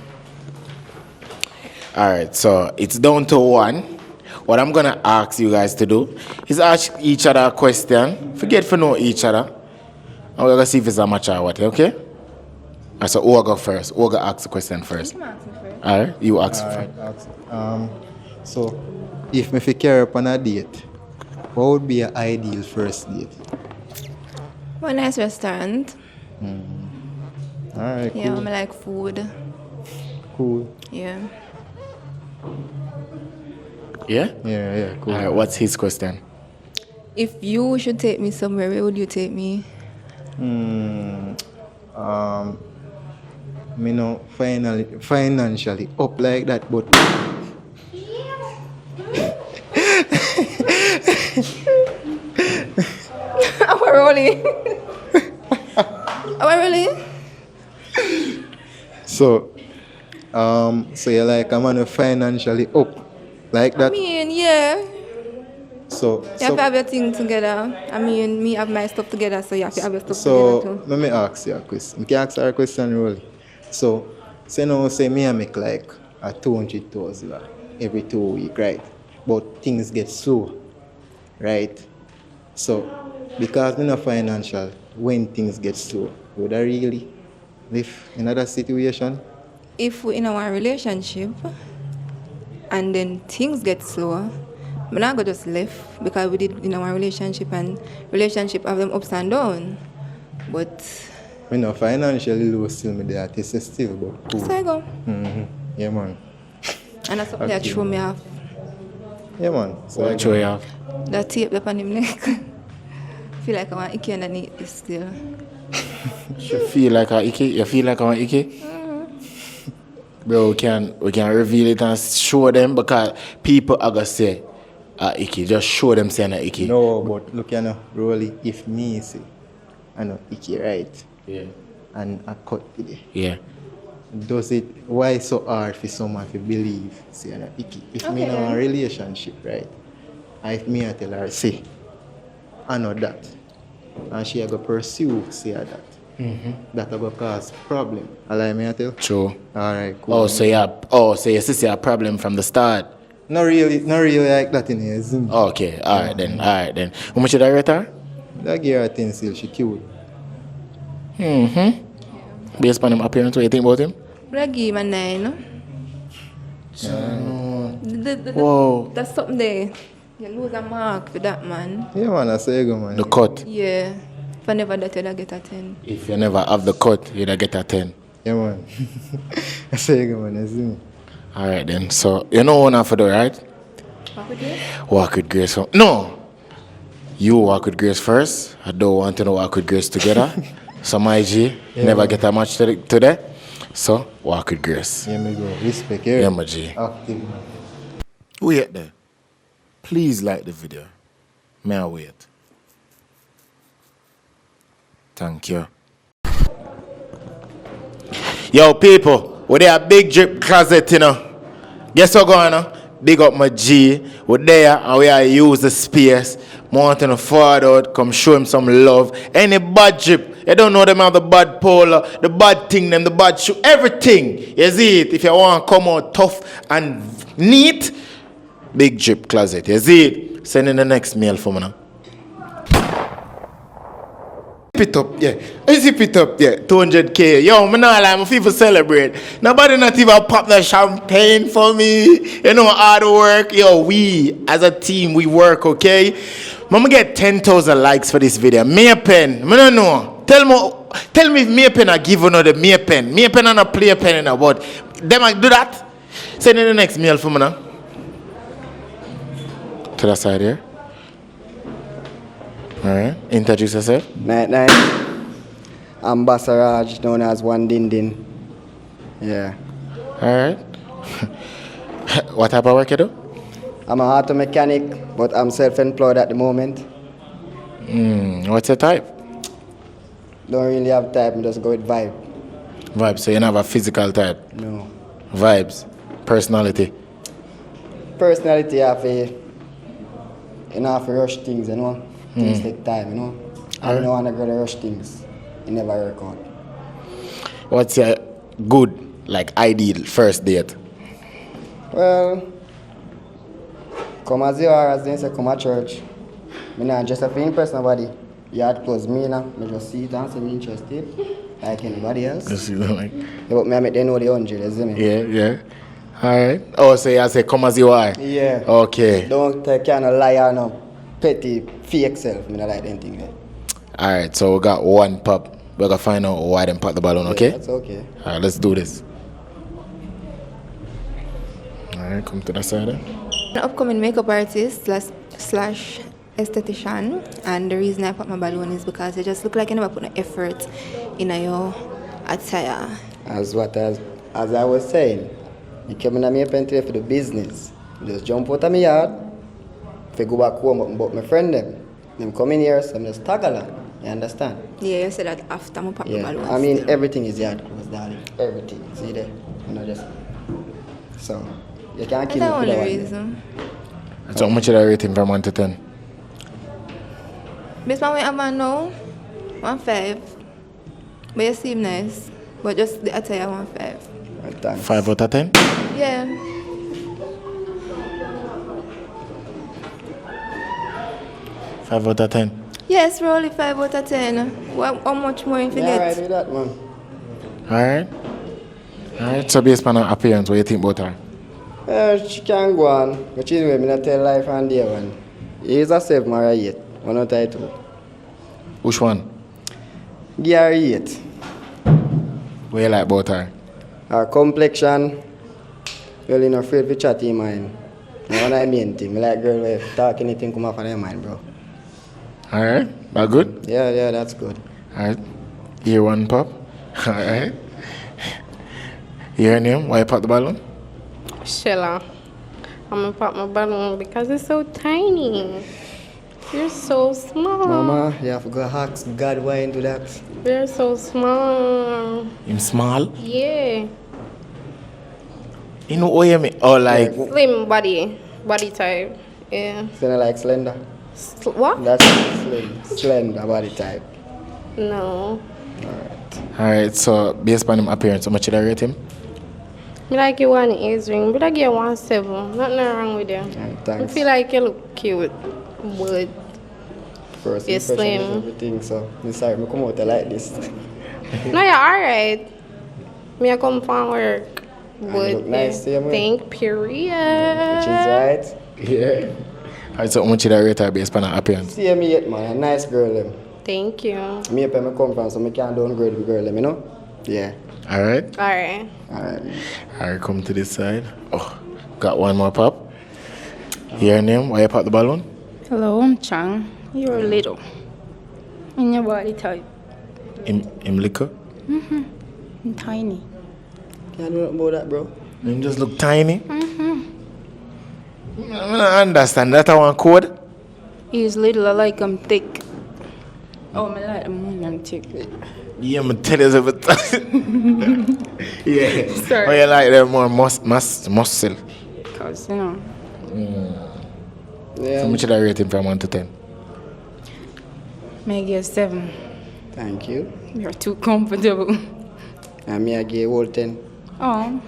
Alright, so it's down to 1. What I'm gonna ask you guys to do is ask each other a question. Forget to know each other. And we're gonna see if it's a match or what, okay? Alright, so who will go first? Who will go ask the question first? Alright, you ask first. So, if me fi carry up on a date, what would be an ideal first date? One nice restaurant. Alright, cool. Yeah, I like food. Cool. Yeah. Yeah? Yeah, cool. Alright, what's his question? If you should take me somewhere, where would you take me? Me know financially up like that, but Am I rolling? Am I rolling? so you like a man financially up like I that. mean, yeah. So You have to have your thing together. I mean, me have my stuff together, so you have to have your stuff so together too. let me ask you a question. You can ask her a question really. So say me I make like a 200,000 every 2 weeks, right? But things get slow, right? So because me not financial, when things get slow, would I really live in another situation? If we're in our relationship and then things get slower, I'm not gonna just left because we did in our relationship and relationship have them ups and downs. But Me not financially low still me there, this is still but cool. so I go. Yeah man. And that's something that throw me off. Yeah man. So What throw you off? That tape up on him neck. Feel like I want icky underneath this still. You feel like a icky? You feel like I'm icky? Bro, we can reveal it and show them because people are gonna say icky. Just show them saying a icky. No, but look, you know, really, if me say, I know icky, right? Yeah. And I cut today. Yeah. does it, why so hard for someone to believe? See, and if me in a relationship, right? And if me I tell her, say, I know that. And she go pursue, say that. That will cause problem. Allow me to tell? True. Alright, cool. So your sister a problem from the start. Not really like that in here. Okay, alright then. How much did I rate her? That give her a 10 still, she cute. Based on him appearance, what you think about him? But I give him a 9. Whoa. That's something there. You lose a mark for that, man. Yeah, man, I say go, man. The cut. Yeah. If I never that, you'd get a 10. If you never have the cut, you'd get a 10. Yeah, man. I say go, man, I see me. Alright then. So you know what I have to do, right? Walk with Grace? Walk with Grace. No. You walk with Grace first. I don't want to know walk with Grace together. So my G, never get a match today. So walk with Grace. Yeah, me go. Respect, yeah. Yeah, my G. Active, man. Wait there. Please like the video. May I wait? Thank you. Yo, people, we there a big drip closet, you know. Guess what going on? Big up my G. We're there and we are use the space. Want to forward out, come show him some love. Any bad drip, you don't know them have the bad polo, the bad thing, them the bad shoe, everything. You see it? If you want to come out tough and neat, big drip closet. You see it? Send in the next mail for me now. Zip it up, yeah. Zip it up, yeah. 200K. Yo, me not like my people celebrate. Nobody not even pop the champagne for me. You know, hard work. Yo, we as a team, we work, okay? Mama get 10,000 likes for this video. Me a pen. Me don't know. Tell me if me a pen I give you the me a pen. Me a pen and a play a pen in a board. Them I do that. Send in the next mail for me now. To that side here. Alright, introduce yourself. Night. I'm Basaraj, known as One Din Din. Yeah. Alright. What type of work you do? I'm an auto mechanic, but I'm self-employed at the moment. What's your type? Don't really have type, I just go with vibe. Vibes, so you don't have a physical type? No. Vibes, personality. Personality, you have to rush things, you know? Things take time, you know? I don't want to go to rush things. It never work out. What's your good, like ideal first date? Well, come as you are, as they say, come at church. I not just have to impress nobody. You have to close me now. I just see it and say I'm interested, like anybody else. Just you know, like. Yeah, but I make them know the 100, you see me? Yeah. Alright. Oh, so you say come as you are? Yeah. Okay. Don't take kind of liar, no petty, fake self. I don't like anything there. Alright, so we got one pop. We're going to find out why them pop the ballon, okay? That's okay. Alright, let's do this. Alright, come to the side then. An upcoming makeup artist slash esthetician, and the reason I put my balloon is because you just look like you never put no effort in your attire. As I was saying, you came in my pen today for the business. You just jump out of my yard. If I go back home, but my friend them come in here, so I'm just tag along. You understand? Yeah, you said that after I pop my balloon. I mean, everything is yard clothes, darling. Everything. See there? You know, just so you can't kill me for that reason. So how much did I rate him from 1 to 10? Based on what I have now, 1.5. But you seem nice. But just the attire 1.5. Right, thanks. 5 out of 10? Yeah. 5 out of 10? Yes, really 5 out of 10. How much more you forget? Alright with that, man. Alright, so based on her appearance, what do you think about her? She can go on, but she's way, I tell life and day one. He's a 7 or a 8. One out of 2. Which one? Give her 8. What you like about her? Her complexion, really not afraid to chat in mind. That's what I mean thing. I like girl who talk anything come off of their mind, bro. Alright, that good? Yeah, that's good. Alright. Ear one pop. Alright. Your name? Why you pop the balloon? Shella. I'm gonna pop my balloon because it's so tiny. You're so small. Mama, you have to go ask God why into that. You're so small. Him small? Yeah. You know what you mean? Or like Slim body type. Yeah. So you like slender? What? That's slim, slender body type. No. alright, so based on him appearance, how much did I rate him? Me like you one age ring, but I give 1.7. Nothing wrong with you. I Thanks. feel like you look cute, but First you're impression is slim. everything, so I'm sorry, I come out like this. No, you're alright. Me I come from work, but look nice, same way. think period. Which is right. Yeah. Alright, so how much did I rate her based on her appearance? See me yet, man. A nice girl, them. Thank you. Me up where I come from, so I can't downgrade the girl, them, you know? Yeah. Alright? Alright. Alright. Alright, come to this side. Oh, got one more pop. Your name? Why you pop the balloon? Hello, I'm Chang. You're little. In your body type. Him liquor? Mm-hmm. And tiny. Can't do nothing about that, bro. Him just look tiny? Mm-hmm. I don't understand. That one code? He's little, I like him thick. Oh, I like him when I'm thick. Yeah, I'm tell you everything. Yeah. Sorry. Oh, you like them more muscle? Because, you know. Yeah. So much did I rate him from 1 to 10? Maybe a 7. Thank you. You're too comfortable. And me, I give whole 10. Oh,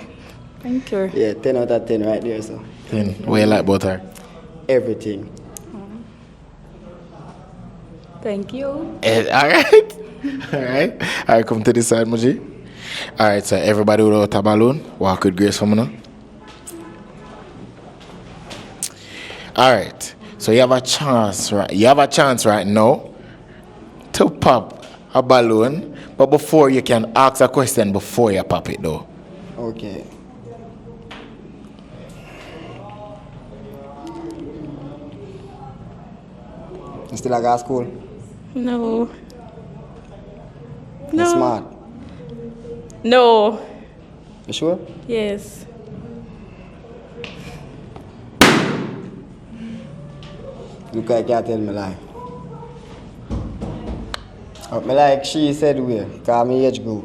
thank you. Yeah, 10 out of 10 right there, so. 10. What you like about her? Everything. Thank you. Alright. Alright. Alright, come to this side, Muji. Alright, so everybody without a balloon, walk with grace for me now. Alright. So you have a chance, right? You have a chance right now to pop a balloon, but before you can ask a question before you pop it though. Okay. You still like at school? No. You No. smart? No. You sure? Yes. Look, I can't tell me lie. Me like she said we, cause me age group.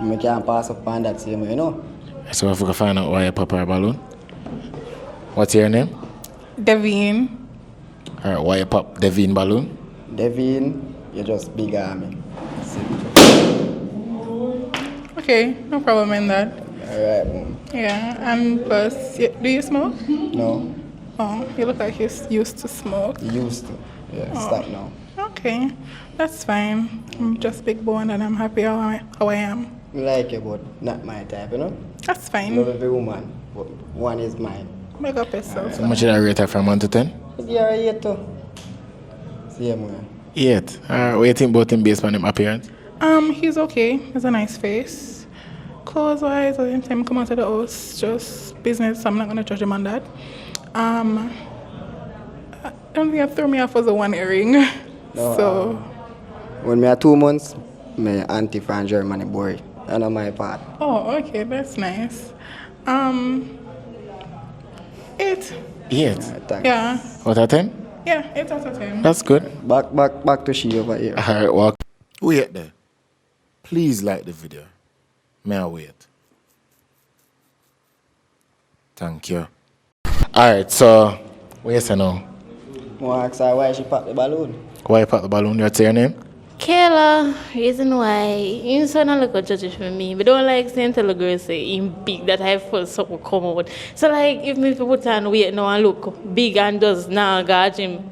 Me can't pass up on that same way, you know? So if we can find out why you pop her balloon. What's your name? Devine. Alright, why you pop Devine balloon? Devine, you're just big army. Okay, no problem in that. Alright. Yeah, and plus, do you smoke? No. Oh, you look like you're used to smoke. Used to. Yeah, Oh. stop now. Okay, that's fine. I'm just big bone and I'm happy how I am. Me like you, but not my type, you know? That's fine. Love every woman, but one is mine. Make up yourself. So much did I rate her from 1 to 10? You're a 8 too. Same way. 8. Alright, what do you think about him based on him appearance? He's okay. He has a nice face. Clothes wise, I didn't him come out of the house, just business. I'm not gonna judge him on that. I don't think I threw me off as a one earring. No, So when me are 2 months, my auntie from Germany boy. I know my part. oh, okay, that's nice. 8. 8. Thanks. Yeah. Out of 10? Yeah, 8 out of 10. That's good. Back to she over here. Alright, walk. Wait there. Please like the video. May I wait? Thank you. Alright, so what you say now? I ask her why she popped the balloon. Why you pop the balloon? What's your name? Kayla, reason why you son a little judge for me, but don't like saying to the girl say him big that I feel something come out. So like if me put on weight now and look big and does now gauge him,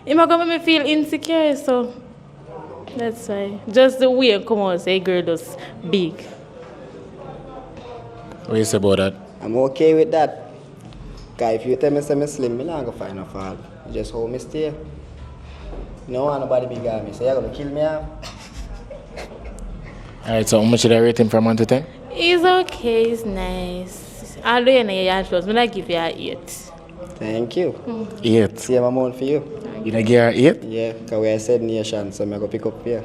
it might gonna make me feel insecure, so that's why. Just the way come out say girl does big. What you say about that? I'm okay with that. Cause if you tell me I'm slim, I'm not gonna find a fault. Just hold me stay. You don't want nobody big on me, so you're gonna kill me off. Alright, so how much should I rate him from 1 to 10? He's okay, he's nice. Although you're not your clothes, but I give you a 8. Thank you. 8. Same amount for you. You gonna give her 8? Yeah, because we said nation, so I'm going to pick up here.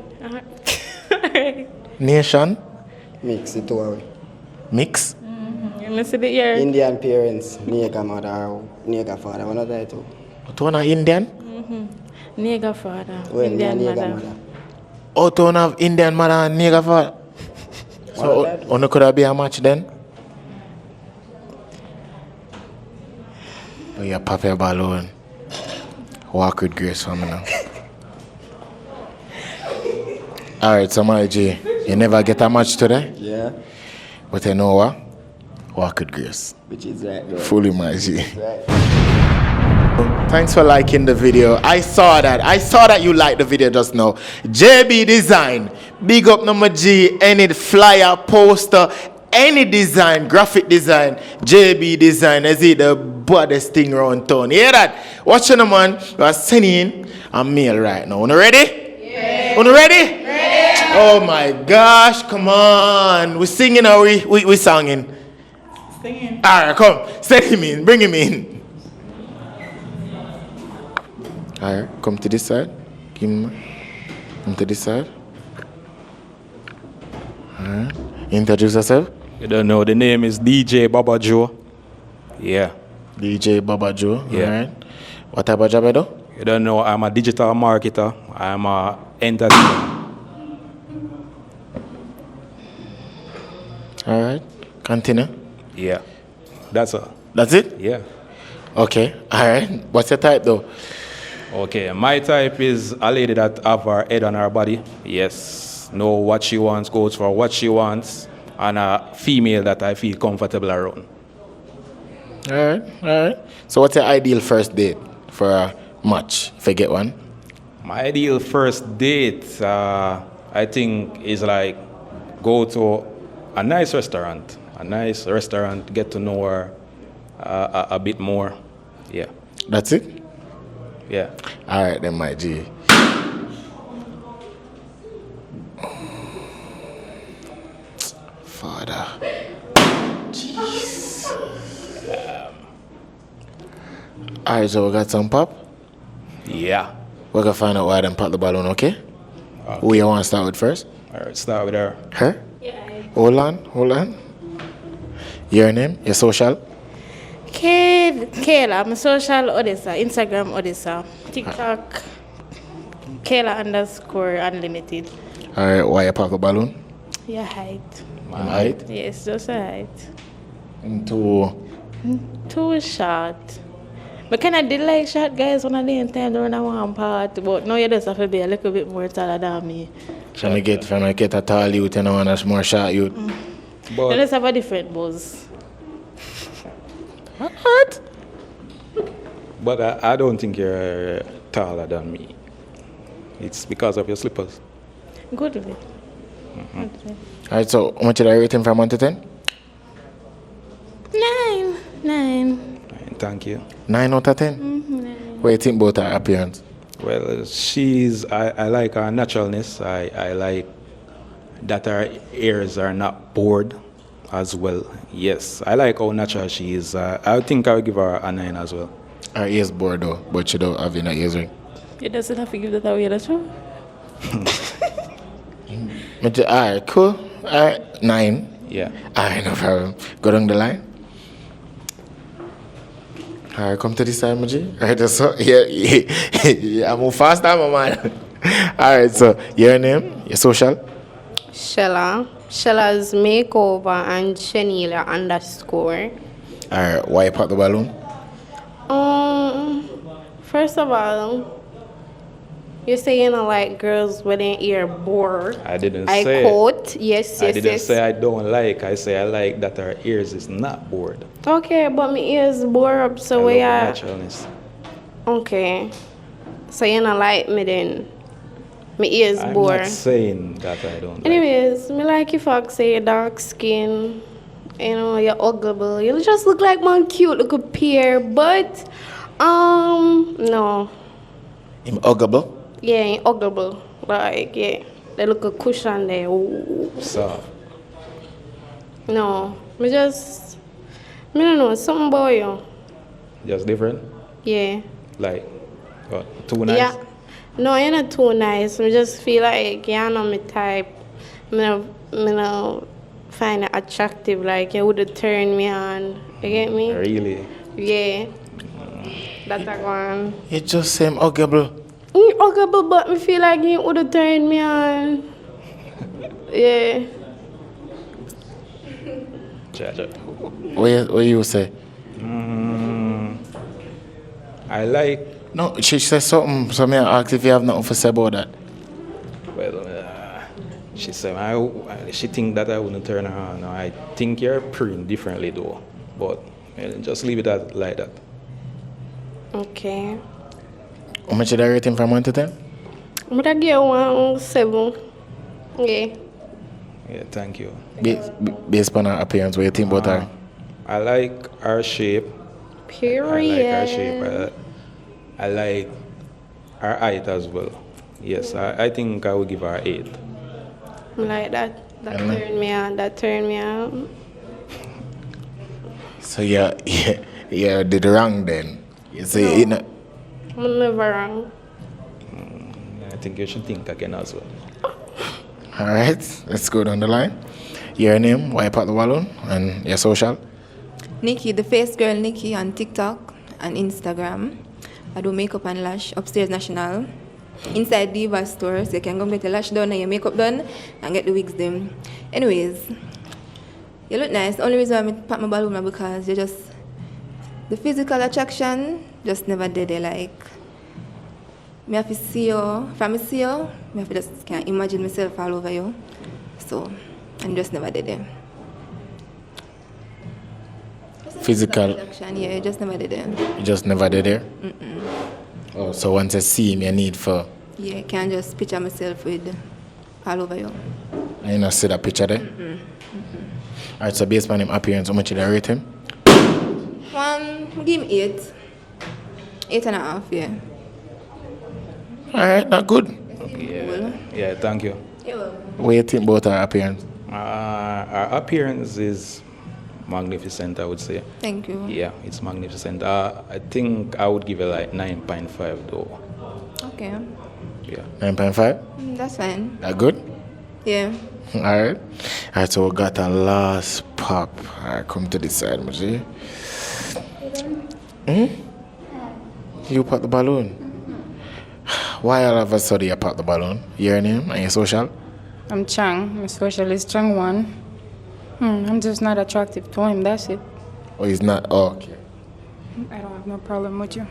Nation? Mix the two away. Mix? You must see the ear. Indian parents, nigga mother, nigga father, one of that too. What one are Indian? Nigger father, Well, Indian nigga mother. Oh, to one have Indian mother and nigger father? So, What on could have be a match then? Oh, you pop your balloon. Walk with grace for me now. Alright, so my G, you never get a match today? Yeah. But you know what? Walk with grace. Which is right, bro. Fully my G. Right. Thanks for liking the video. I saw that you liked the video just now. JB Design. Big up number G. Any flyer, poster, any design, graphic design, JB Design. Is it the baddest thing around town? You hear that? Watching the man. We are sending a mail right now. You ready? Yeah. You ready? Ready. Oh my gosh, come on. We singing or we singing? Singing. Alright, come. Send him in. Bring him in. Alright, come to this side. Come to this side. Alright. Introduce yourself. You don't know, the name is DJ Baba Joe. Yeah. DJ Baba Joe. Yeah. Alright. What type of job you do? You don't know, I'm a digital marketer. I'm a entertainer. Alright. Continue. Yeah. That's all. That's it? Yeah. Okay. Alright. What's your type though? Okay, my type is a lady that have her head on her body. Yes. Know what she wants, goes for what she wants. And a female that I feel comfortable around. Alright. So what's your ideal first date for a match, if you get one? My ideal first date, I think, is like go to a nice restaurant. Get to know her a bit more. Yeah. That's it? Yeah. Alright then, my G. Father. Jeez. Alright, so we got some pop? Yeah. We're gonna find out why them pop the balloon, okay? Who you want to start with first? Alright, start with her. Her? Yeah. Hold on. Your name? Your social? Kayla, I'm a social Odessa, Instagram Odessa, TikTok, Kayla_unlimited. Alright, why you pop the balloon? Your height. My height? Yes, just a height. Too short. But kind of did like short guys when I didn't time during that one part, but now you just have to be a little bit more taller than me. Trying to get a tall youth and one that's more short youth. But you just have a different buzz. What? But I don't think you're taller than me. It's because of your slippers. Good with it. Alright, so how much did I rate him from 1 to 10? 9. Thank you. 9 out of 10? Mm-hmm. What do you think about her appearance? Well, I like her naturalness. I like that her ears are not bored as well. Yes, I like how natural she is. I think I would give her a 9 as well. Her ears bored though, but she don't have any ears ring. You doesn't have to give that away, that's true. Alright, cool. Alright, 9. Yeah. Alright, no problem. Go down the line. Alright, come to this side, Maji. Alright, so yeah, move faster, my man. Alright, so your name, your social? Shella's makeover and Shaniela _. Alright, why you pop the balloon? First of all, you're saying like girls with an ear bored. I didn't I say. quote, yes. I didn't say I don't like. I say I like that her ears is not bored. Okay, but my ears bore up, so I we love are. naturalness. Okay, so you not like me then? My ears I'm bore. not saying that I don't. Anyways, me like if I say dark skin, you know, you're ugly. You just look like one cute little pear, but no. Him ugly? Yeah, he ugly. Like, yeah, they look a cushion there. Ooh. So. No, me don't know, something about you. Just different? Yeah. Like, what? Too nice? Yeah. No, you're not too nice. I just feel like you're not my type. I don't find it attractive. Like, you would turn me on. You get me? Really? Yeah. That's a one. You just say I'm ugly. Ugly, but I feel like you would turn me on. Yeah. Cha. What you say? I like. No, she said something, so may I ask if you have nothing to say about that. Well, she said she think that I wouldn't turn her on. I think you're praying differently though, but just leave it like that. Okay. How much did I rate him from 1 to 10? I'm gonna give 7. Yeah. Yeah, thank you. Based on her appearance, what do you think about her? I like her shape. Period. I like her shape. I like her height as well. Yes, I think I will give her 8. I like that. That turned me on. That turned me on. So yeah, did wrong then. You say No. I'm never wrong. I think you should think again as well. All right, let's go down the line. Your name, why you pop the balloon, and your social. Nikki, the face girl Nikki on TikTok and Instagram. I do makeup and lash upstairs National. Inside Diva store, so you can go get your lash done and your makeup done and get the wigs done. Anyways, you look nice. The only reason I pop my balloon is because you just, the physical attraction just never did it. Like, me have to see you, from me see you, me have to just can't imagine myself all over you. So, and just never did it. Physical. Attraction, yeah, just never did it. You just never did it? Mm-mm. Oh, so once you see him, you need for. Yeah, I can't just picture myself with all over you. And you not see that picture there? Mm-mm. All right, so based on him appearance, how much did I rate him? Give him 8. 8.5, yeah. All right, not good. Yeah, thank you. What do you think about her appearance? Her appearance is magnificent, I would say. Thank you. Yeah, it's magnificent. I think I would give it like 9.5 though. Okay. Yeah. 9.5? That's fine. That good? Yeah. All right. All right, so we got a last pop. All right, come to this side, Muji. You pop the balloon. Why all of a sudden you pop the balloon? Your name and your social? I'm Chang. My social is Chang 1. I'm just not attractive to him, that's it. Oh, he's not? Oh, okay. I don't have no problem with you.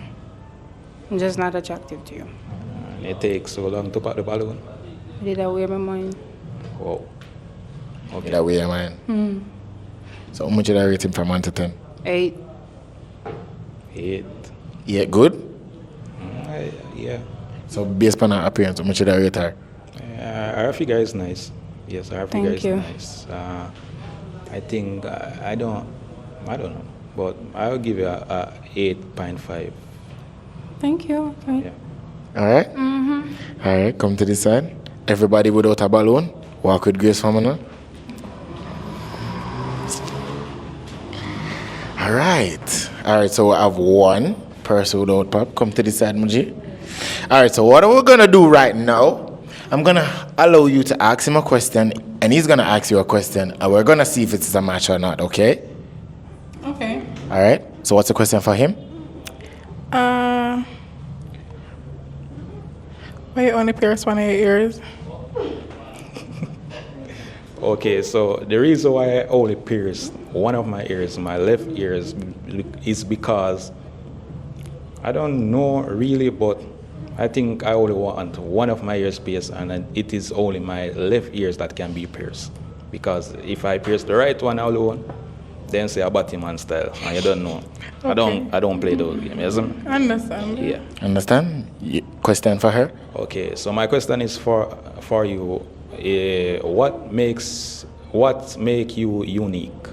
I'm just not attractive to you. And it takes so long to pop the balloon. I did that wear my mind. Wow. Okay. That way, man. So how much did I rate him from 1 to 10? 8. 8. Yeah, good? Yeah. So based on her appearance, how much did I rate her? Her figure is nice. Yes, her figure Thank you. is nice. I think I don't know, but I'll give you a 8.5. Thank you. Okay. All right? All right, come to this side. Everybody without a balloon, walk with grace for me now. All right. All right, so we have one person without pop. Come to this side, Muji. All right, so what are we going to do right now? I'm going to allow you to ask him a question, and he's going to ask you a question, and we're going to see if it's a match or not, okay? Okay. All right, so what's the question for him? Why you only pierce one of your ears? Okay, so the reason why I only pierce one of my ears, my left ear, is because I don't know really, but I think I only want one of my ears pierced, and it is only my left ears that can be pierced. Because if I pierce the right one alone, then say a Batman style, and you don't know. Okay. I don't play those games, yes? I understand. Yeah. Understand? Question for her? Okay, so my question is for you. What makes you unique?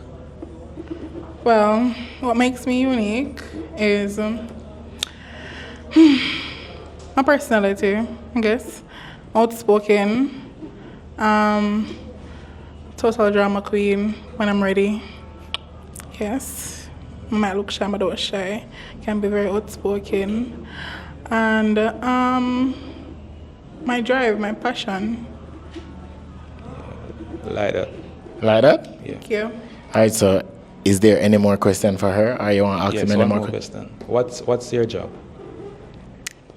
Well, what makes me unique is my personality, I guess. Outspoken, total drama queen when I'm ready. Yes, I might look shy, but don't shy. Can be very outspoken, and my drive, my passion. Like that. Like that? Yeah. Thank you. All right, so is there any more question for her, or you want to ask Yes, him any one more more question. What's your job?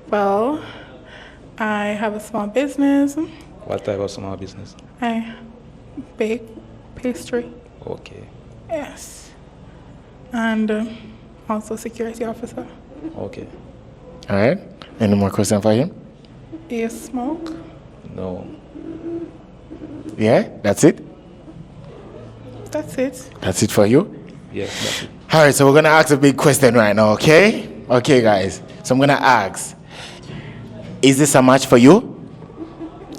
Well, I have a small business. What type of small business? I bake pastry. Okay. Yes. And also security officer. Okay. All right. Any more question for him? Do you smoke? No. Yeah, that's it? That's it. That's it for you? Yes, that's it. All right, so we're going to ask a big question right now, okay? Okay, guys. So I'm going to ask, is this a match for you?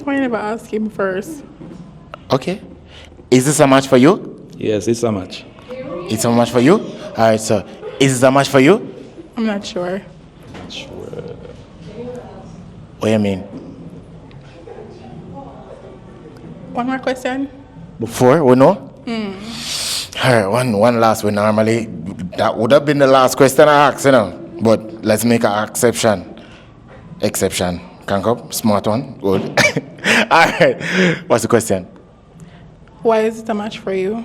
Why you never ask him first? Okay. Is this a match for you? Yes, it's a match. It's a match for you? All right, so is this a match for you? I'm not sure. What do you mean? One more question? Before, we know? All right, one last one. Normally, that would have been the last question I asked, you know. But let's make an exception. Exception. Can come? Smart one. Good. All right. What's the question? Why is it a match for you?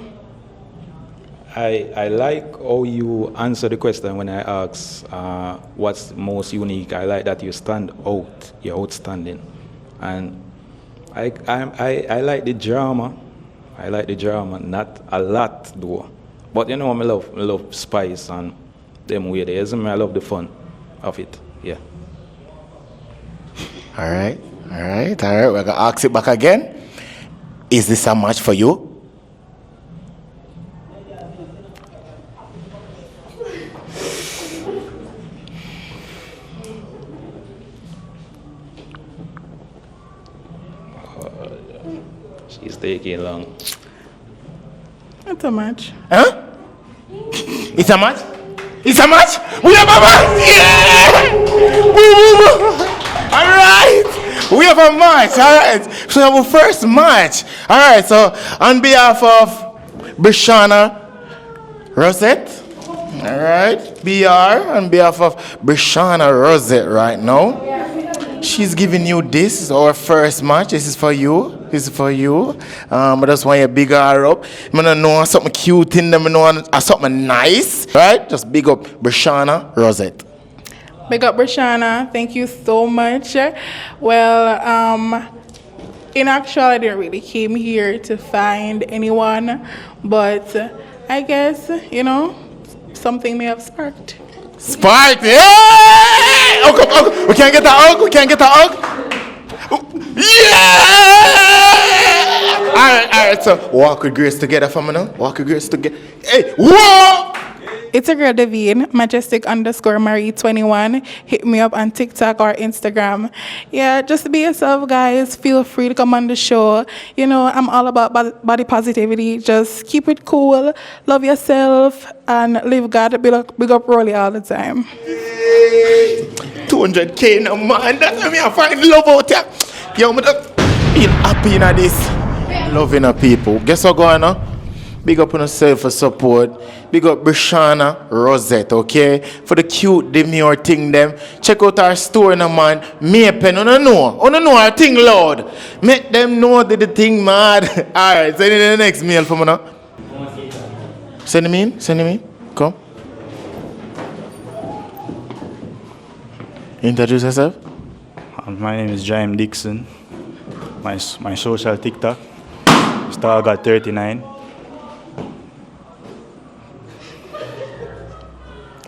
I like how you answer the question when I ask what's most unique. I like that you stand out. You're outstanding. And I like the drama. I like the drama. Not a lot, though. But you know, I love spice and them way there. I love the fun of it. Yeah. All right. We're going to ask it back again. Is this a match for you? She's taking long. It's a match. Huh? It's a match? It's a match? We have a match! Yeah! Woo! All right! We have a match, all right? So we have our first match. All right, so on behalf of Brishana Rosette, all right, BR, on behalf of Brishana Rosette right now, she's giving you this. Is our first match. This is for you. This is for you. I just want you to big her up. I don't know something cute in them. I know something nice. Right? Just big up Brishana Rosette. Big up Brishana. Thank you so much. Well, in actual, I didn't really came here to find anyone, but I guess, you know, something may have sparked. Sparked! Yeah! Oh, we can't get the hug. We can't get the hug. Yeah! All right, so walk with grace together for me now. Walk with grace together. Hey, whoa! It's a girl Devine, majestic_Marie21. Hit me up on TikTok or Instagram. Yeah, just be yourself, guys. Feel free to come on the show. You know, I'm all about body positivity. Just keep it cool, love yourself, and live God. Big up Rolly all the time. 200K now, man. That's why I find love out here. Yo, I'm feel happy in this. Loving the people. Guess what going on? Big up on yourself for support. Big up Brishana Rosette, okay? For the cute, demure thing them. Check out our store now, man. Maypen, I don't know our thing, Lord. Make them know that the thing mad. Alright, send in the next mail for me now. Send him in. Come. Introduce yourself. My name is Jaime Dixon. My social TikTok, StarGod39.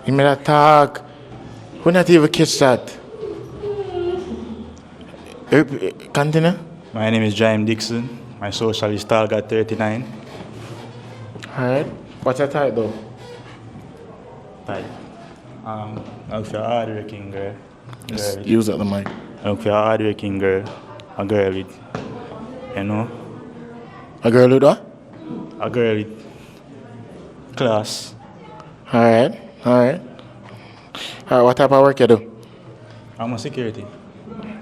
You made a talk. Who not even catch that? Continue. My name is Jaime Dixon. My social is StarGod39. Alright. What's your title? I'm for a hardworking girl. Just use up the mic. I'm for a hardworking girl. A girl with, you know. A girl with what? A girl with class. Alright, what type of work you do? I'm a security.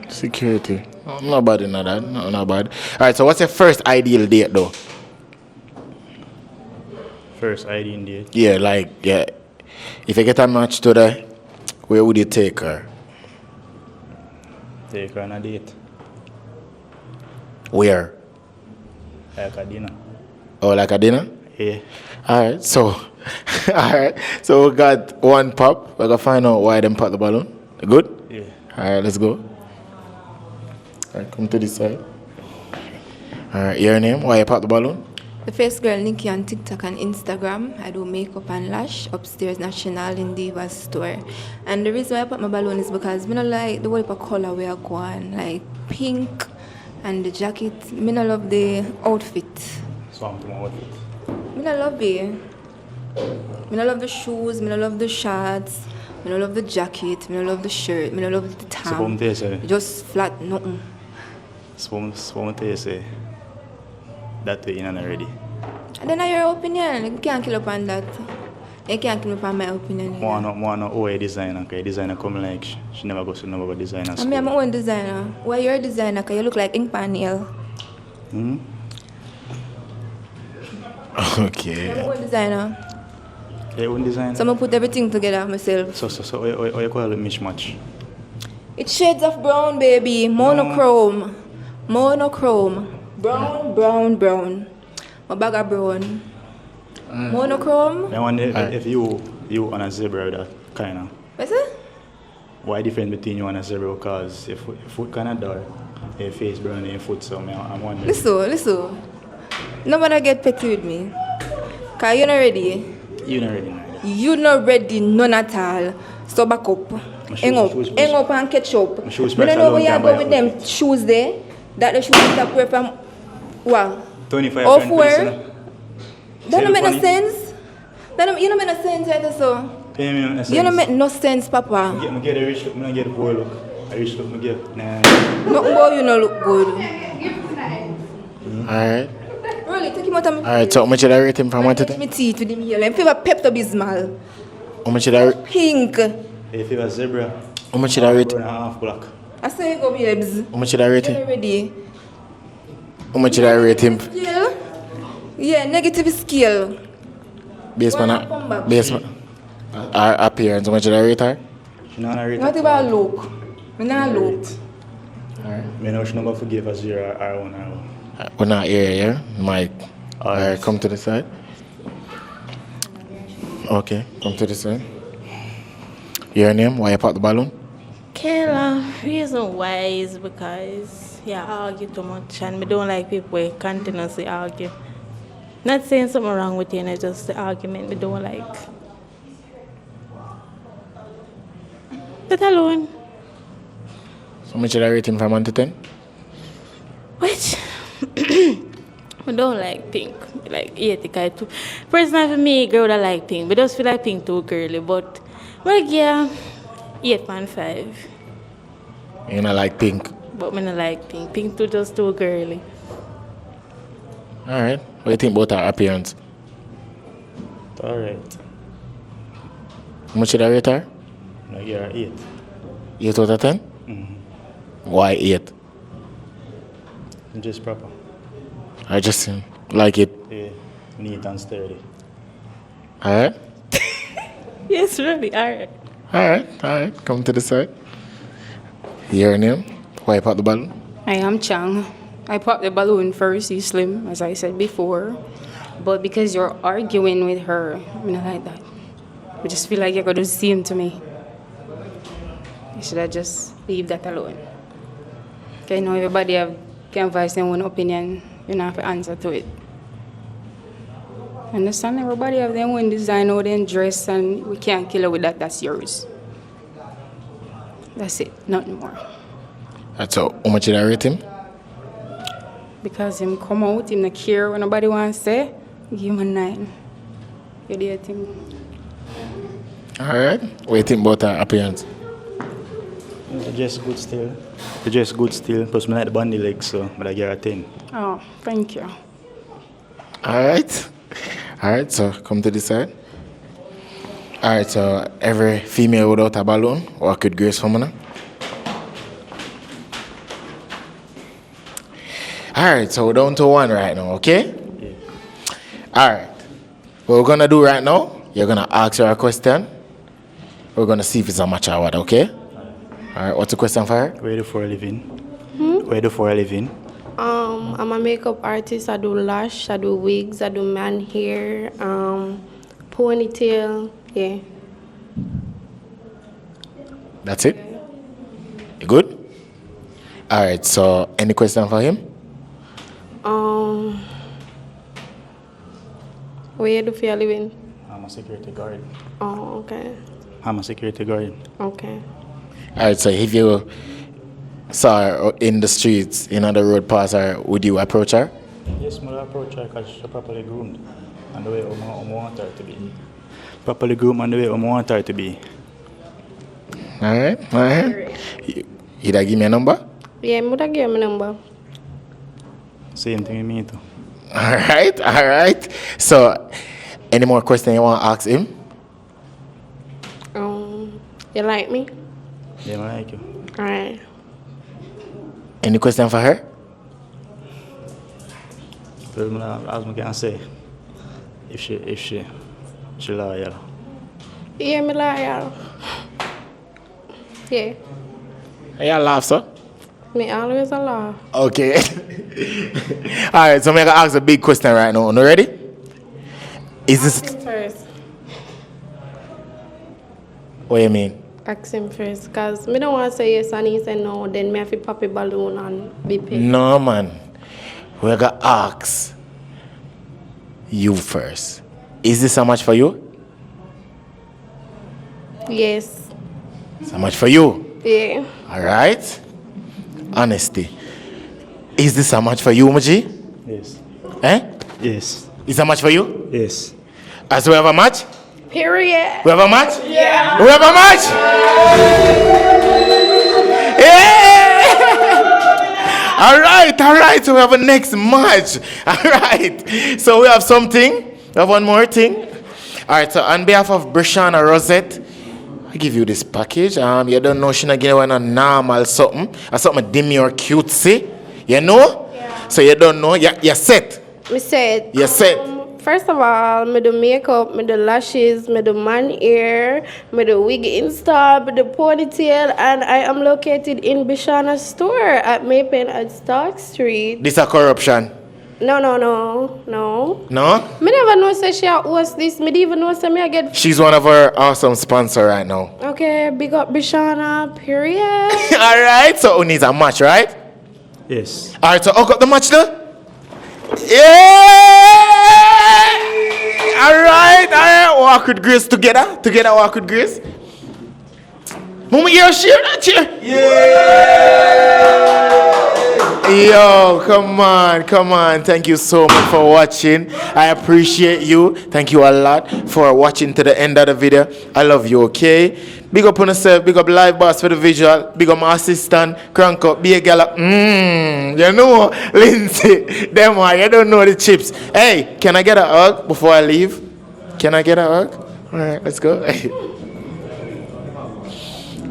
Security. Not bad in that. Not bad. Alright, so what's your first ideal date though? First ideal date? Yeah. If you get a match today, where would you take her? Take her on a date. Where? Like a dinner. Oh, like a dinner? Yeah. Alright, so we got one pop. We're gonna find out why them pop the balloon. Good? Yeah. Alright, let's go. Alright, come to this side. Alright, your name? Why you pop the balloon? The face girl Nikki on TikTok and Instagram. I do makeup and lash upstairs National in Diva's store. And the reason why I put my balloon is because I don't like the whole color we are going, like pink and the jacket. I don't love the outfit. Something outfit. I don't love it. I don't love the shoes, I don't love the shorts, I don't love the jacket, I don't love the shirt, I don't love the top. Just flat, nothing. So say that way in already. And then your opinion, you can't kill up on that. You can't kill up on my opinion. More no OA designer, okay? Designer come like she never goes to no designer school. I'm my own designer. Why you're a designer? Because you look like ink pan nail. Okay. I'm my own designer. Your own designer? So I put everything together myself. So what you call it mismatch? It's shades of brown, baby. Monochrome. Brown. My bag of brown. Monochrome. I wonder if you on a zebra, that kind of. What's that? Why difference between you and a zebra? Because your foot kind of dark, your face brown, and your foot so I'm wondering. Listen. Nobody get petty with me. Because you're not ready. You're not ready. You're not ready, none at all. So back up. Hang up and catch up. I don't know where you go with them shoes there. That the shoes that wear from what? 25 off where? That don't make no sense. You don't make no sense right so. You don't make no sense, Papa. I get a rich look, I get a poor look. A rich look, I get. Nah. No boy, you don't look good. Alright. Really, take him out of my Alright, so how much did I rate him from 1 to 10? My teeth with him here. I'm favor Pepto-Bismol. How much did I rate? Pink. If it was zebra. How much did I rate? Half black. I say you go, babes. How much did I rate him? You're ready. How much did I rate him? Scale? Yeah, negative scale. Based on her appearance, how much did I rate her? She not rate. Not even look. I not look. Alright. I know she not going to forgive us 0 or 1. We're not here, yeah? Mike. Alright, come to the side. Okay, come to the side. Your name? Why you pop the balloon? Kayla, reason why is because you argue too much and I don't like people who continuously argue. Not saying something wrong with you, it's just the argument I don't like. That alone. So much did I rate him from 1 to 10? What? I don't like pink. Like 8 too. Personally for me, girl that like pink. But just feel like pink too girly. But yeah, 8.5. You not like pink? But I don't like pink. Pink too just too girly. Alright. What do you think about her appearance? Alright. How much did I rate her? No, you're 8. 8 out of 10? Why 8? Just proper. I just like it. Yeah, neat and sturdy. Alright? Yes, really, alright. Alright. Come to the side. Your name? Why you pop the balloon? I am Chang. I popped the balloon first, you slim, as I said before. But because you're arguing with her, I don't like that. I just feel like you're going to do the same to me. You should have just leave that alone. Okay, now everybody can voice their own opinion. You don't have to answer to it. Understand? Everybody have their own design, how they dress, and we can't kill her with that. That's yours. That's it. Nothing more. That's all. How much did I rate him? Because him come out, him not care what nobody wants to say, give him a 9. You do your thing. Alright. What do you think about her appearance? Just good still. Just good still. Plus, I like the bandy legs, so I give her a 10. Oh, thank you. Alright, so come to this side. Alright, so every female without a balloon, what could grace for me? Alright, so we're down to 1 right now, okay? Yeah. Alright, what we're gonna do right now, you're gonna ask her a question. We're gonna see if it's a match or what, okay? Alright, what's the question for her? Where do you do for a living? Where do you do for a living? I'm a makeup artist. I do lash, I do wigs, I do man hair, ponytail, yeah. That's it? You good? Alright, so any question for him? Where you do for your living? I'm a security guard. Oh, okay. I'm a security guard. Okay. Alright, so if you saw her in the streets, in the road pass her, would you approach her? Yes, I approach her because she's properly groomed and the way I want her to be. Properly groomed and the way I want her to be. Alright. You da give me a number? Yeah, I'm gonna give my number. Same thing with me too. Alright. So, any more questions you want to ask him? You like me? Yeah, I like you. Alright. Any question for her? As I can say, if she loyal. Yeah, me loyal. Yeah. Yeah, laugh, sir. Me always a laugh. Okay. Alright, so I'm going to ask a big question right now. You ready? Is this... Ask him first. What do you mean? Ask him first. Because me don't want to say yes and he say no. Then me have to pop a balloon and be paid. No, man. We're going to ask you first. Is this how much for you? Yes. It's how much for you? Yeah. Alright. Honesty. Is this how much for you, Muji? Yes. Eh? Yes. Is how much for you? Yes. As we have a match? Period. We have a match? Yeah. We have a match? Yeah! Alright. So we have a next match. Alright. So we have something. We have one more thing. Alright, so on behalf of Brishana Rosette, I give you this package. You don't know she not give you a normal something. Or something demure cutesy. You know? Yeah. So you don't know. You're set. Me said. You're set. First of all, me do makeup, me do lashes, me do man hair, me do wig install, me do ponytail, and I am located in Bishana's store at Maypen at Stark Street. This a corruption. No. No? Me never know say she a host this. Me didn't even know say me I get. She's one of our awesome sponsors right now. Okay, big up Bishana, period. Alright, so who needs a match, right? Yes. Alright, so who got the match now? Yeah! Alright. Walk with grace together. Walk with grace. Mama, you share that here? Yeah! Yo, come on. Thank you so much for watching. I appreciate you. Thank you a lot for watching to the end of the video. I love you, okay? Big up on yourself. Big up Live Boss for the visual. Big up my assistant. Crank up. Be a gal. You know, Lindsay. Them one, you don't know the chips. Hey, can I get a hug before I leave? Can I get a hug? All right, let's go.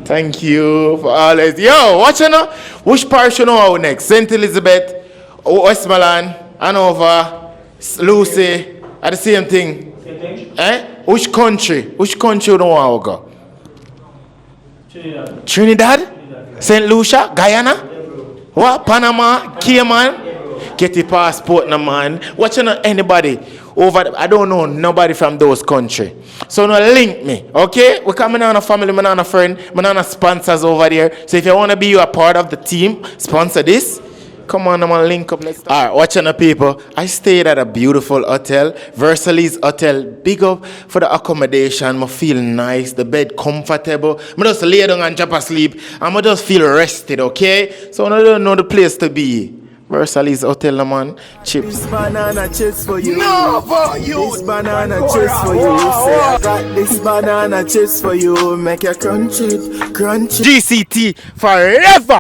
Thank you for always. Yo, watch you know. Which parish you know how next? St. Elizabeth, Westmoreland, Hanover, Lucy, are the same thing. Eh? Which country? Which country you don't want to go? Trinidad? St. Lucia? Guyana? What? Panama? Cayman? Get your passport, no man. Watch you know anybody over. I don't know nobody from those countries. So no link me, okay? We coming on a family, man on a friend, man on a sponsors over there. So if you want to be a part of the team, sponsor this. Come on, I'm gonna link up. Let's start. All right, watching the people. I stayed at a beautiful hotel, Versailles Hotel. Big up for the accommodation. I feel nice, the bed comfortable. I just lay down and drop asleep. I just feel rested, okay? So I don't know the place to be. Versailles Hotel, man. Chips. This banana chips for you. No, for you. This banana chips for you. Say I got this banana chips for you. Make your crunchy. GCT forever.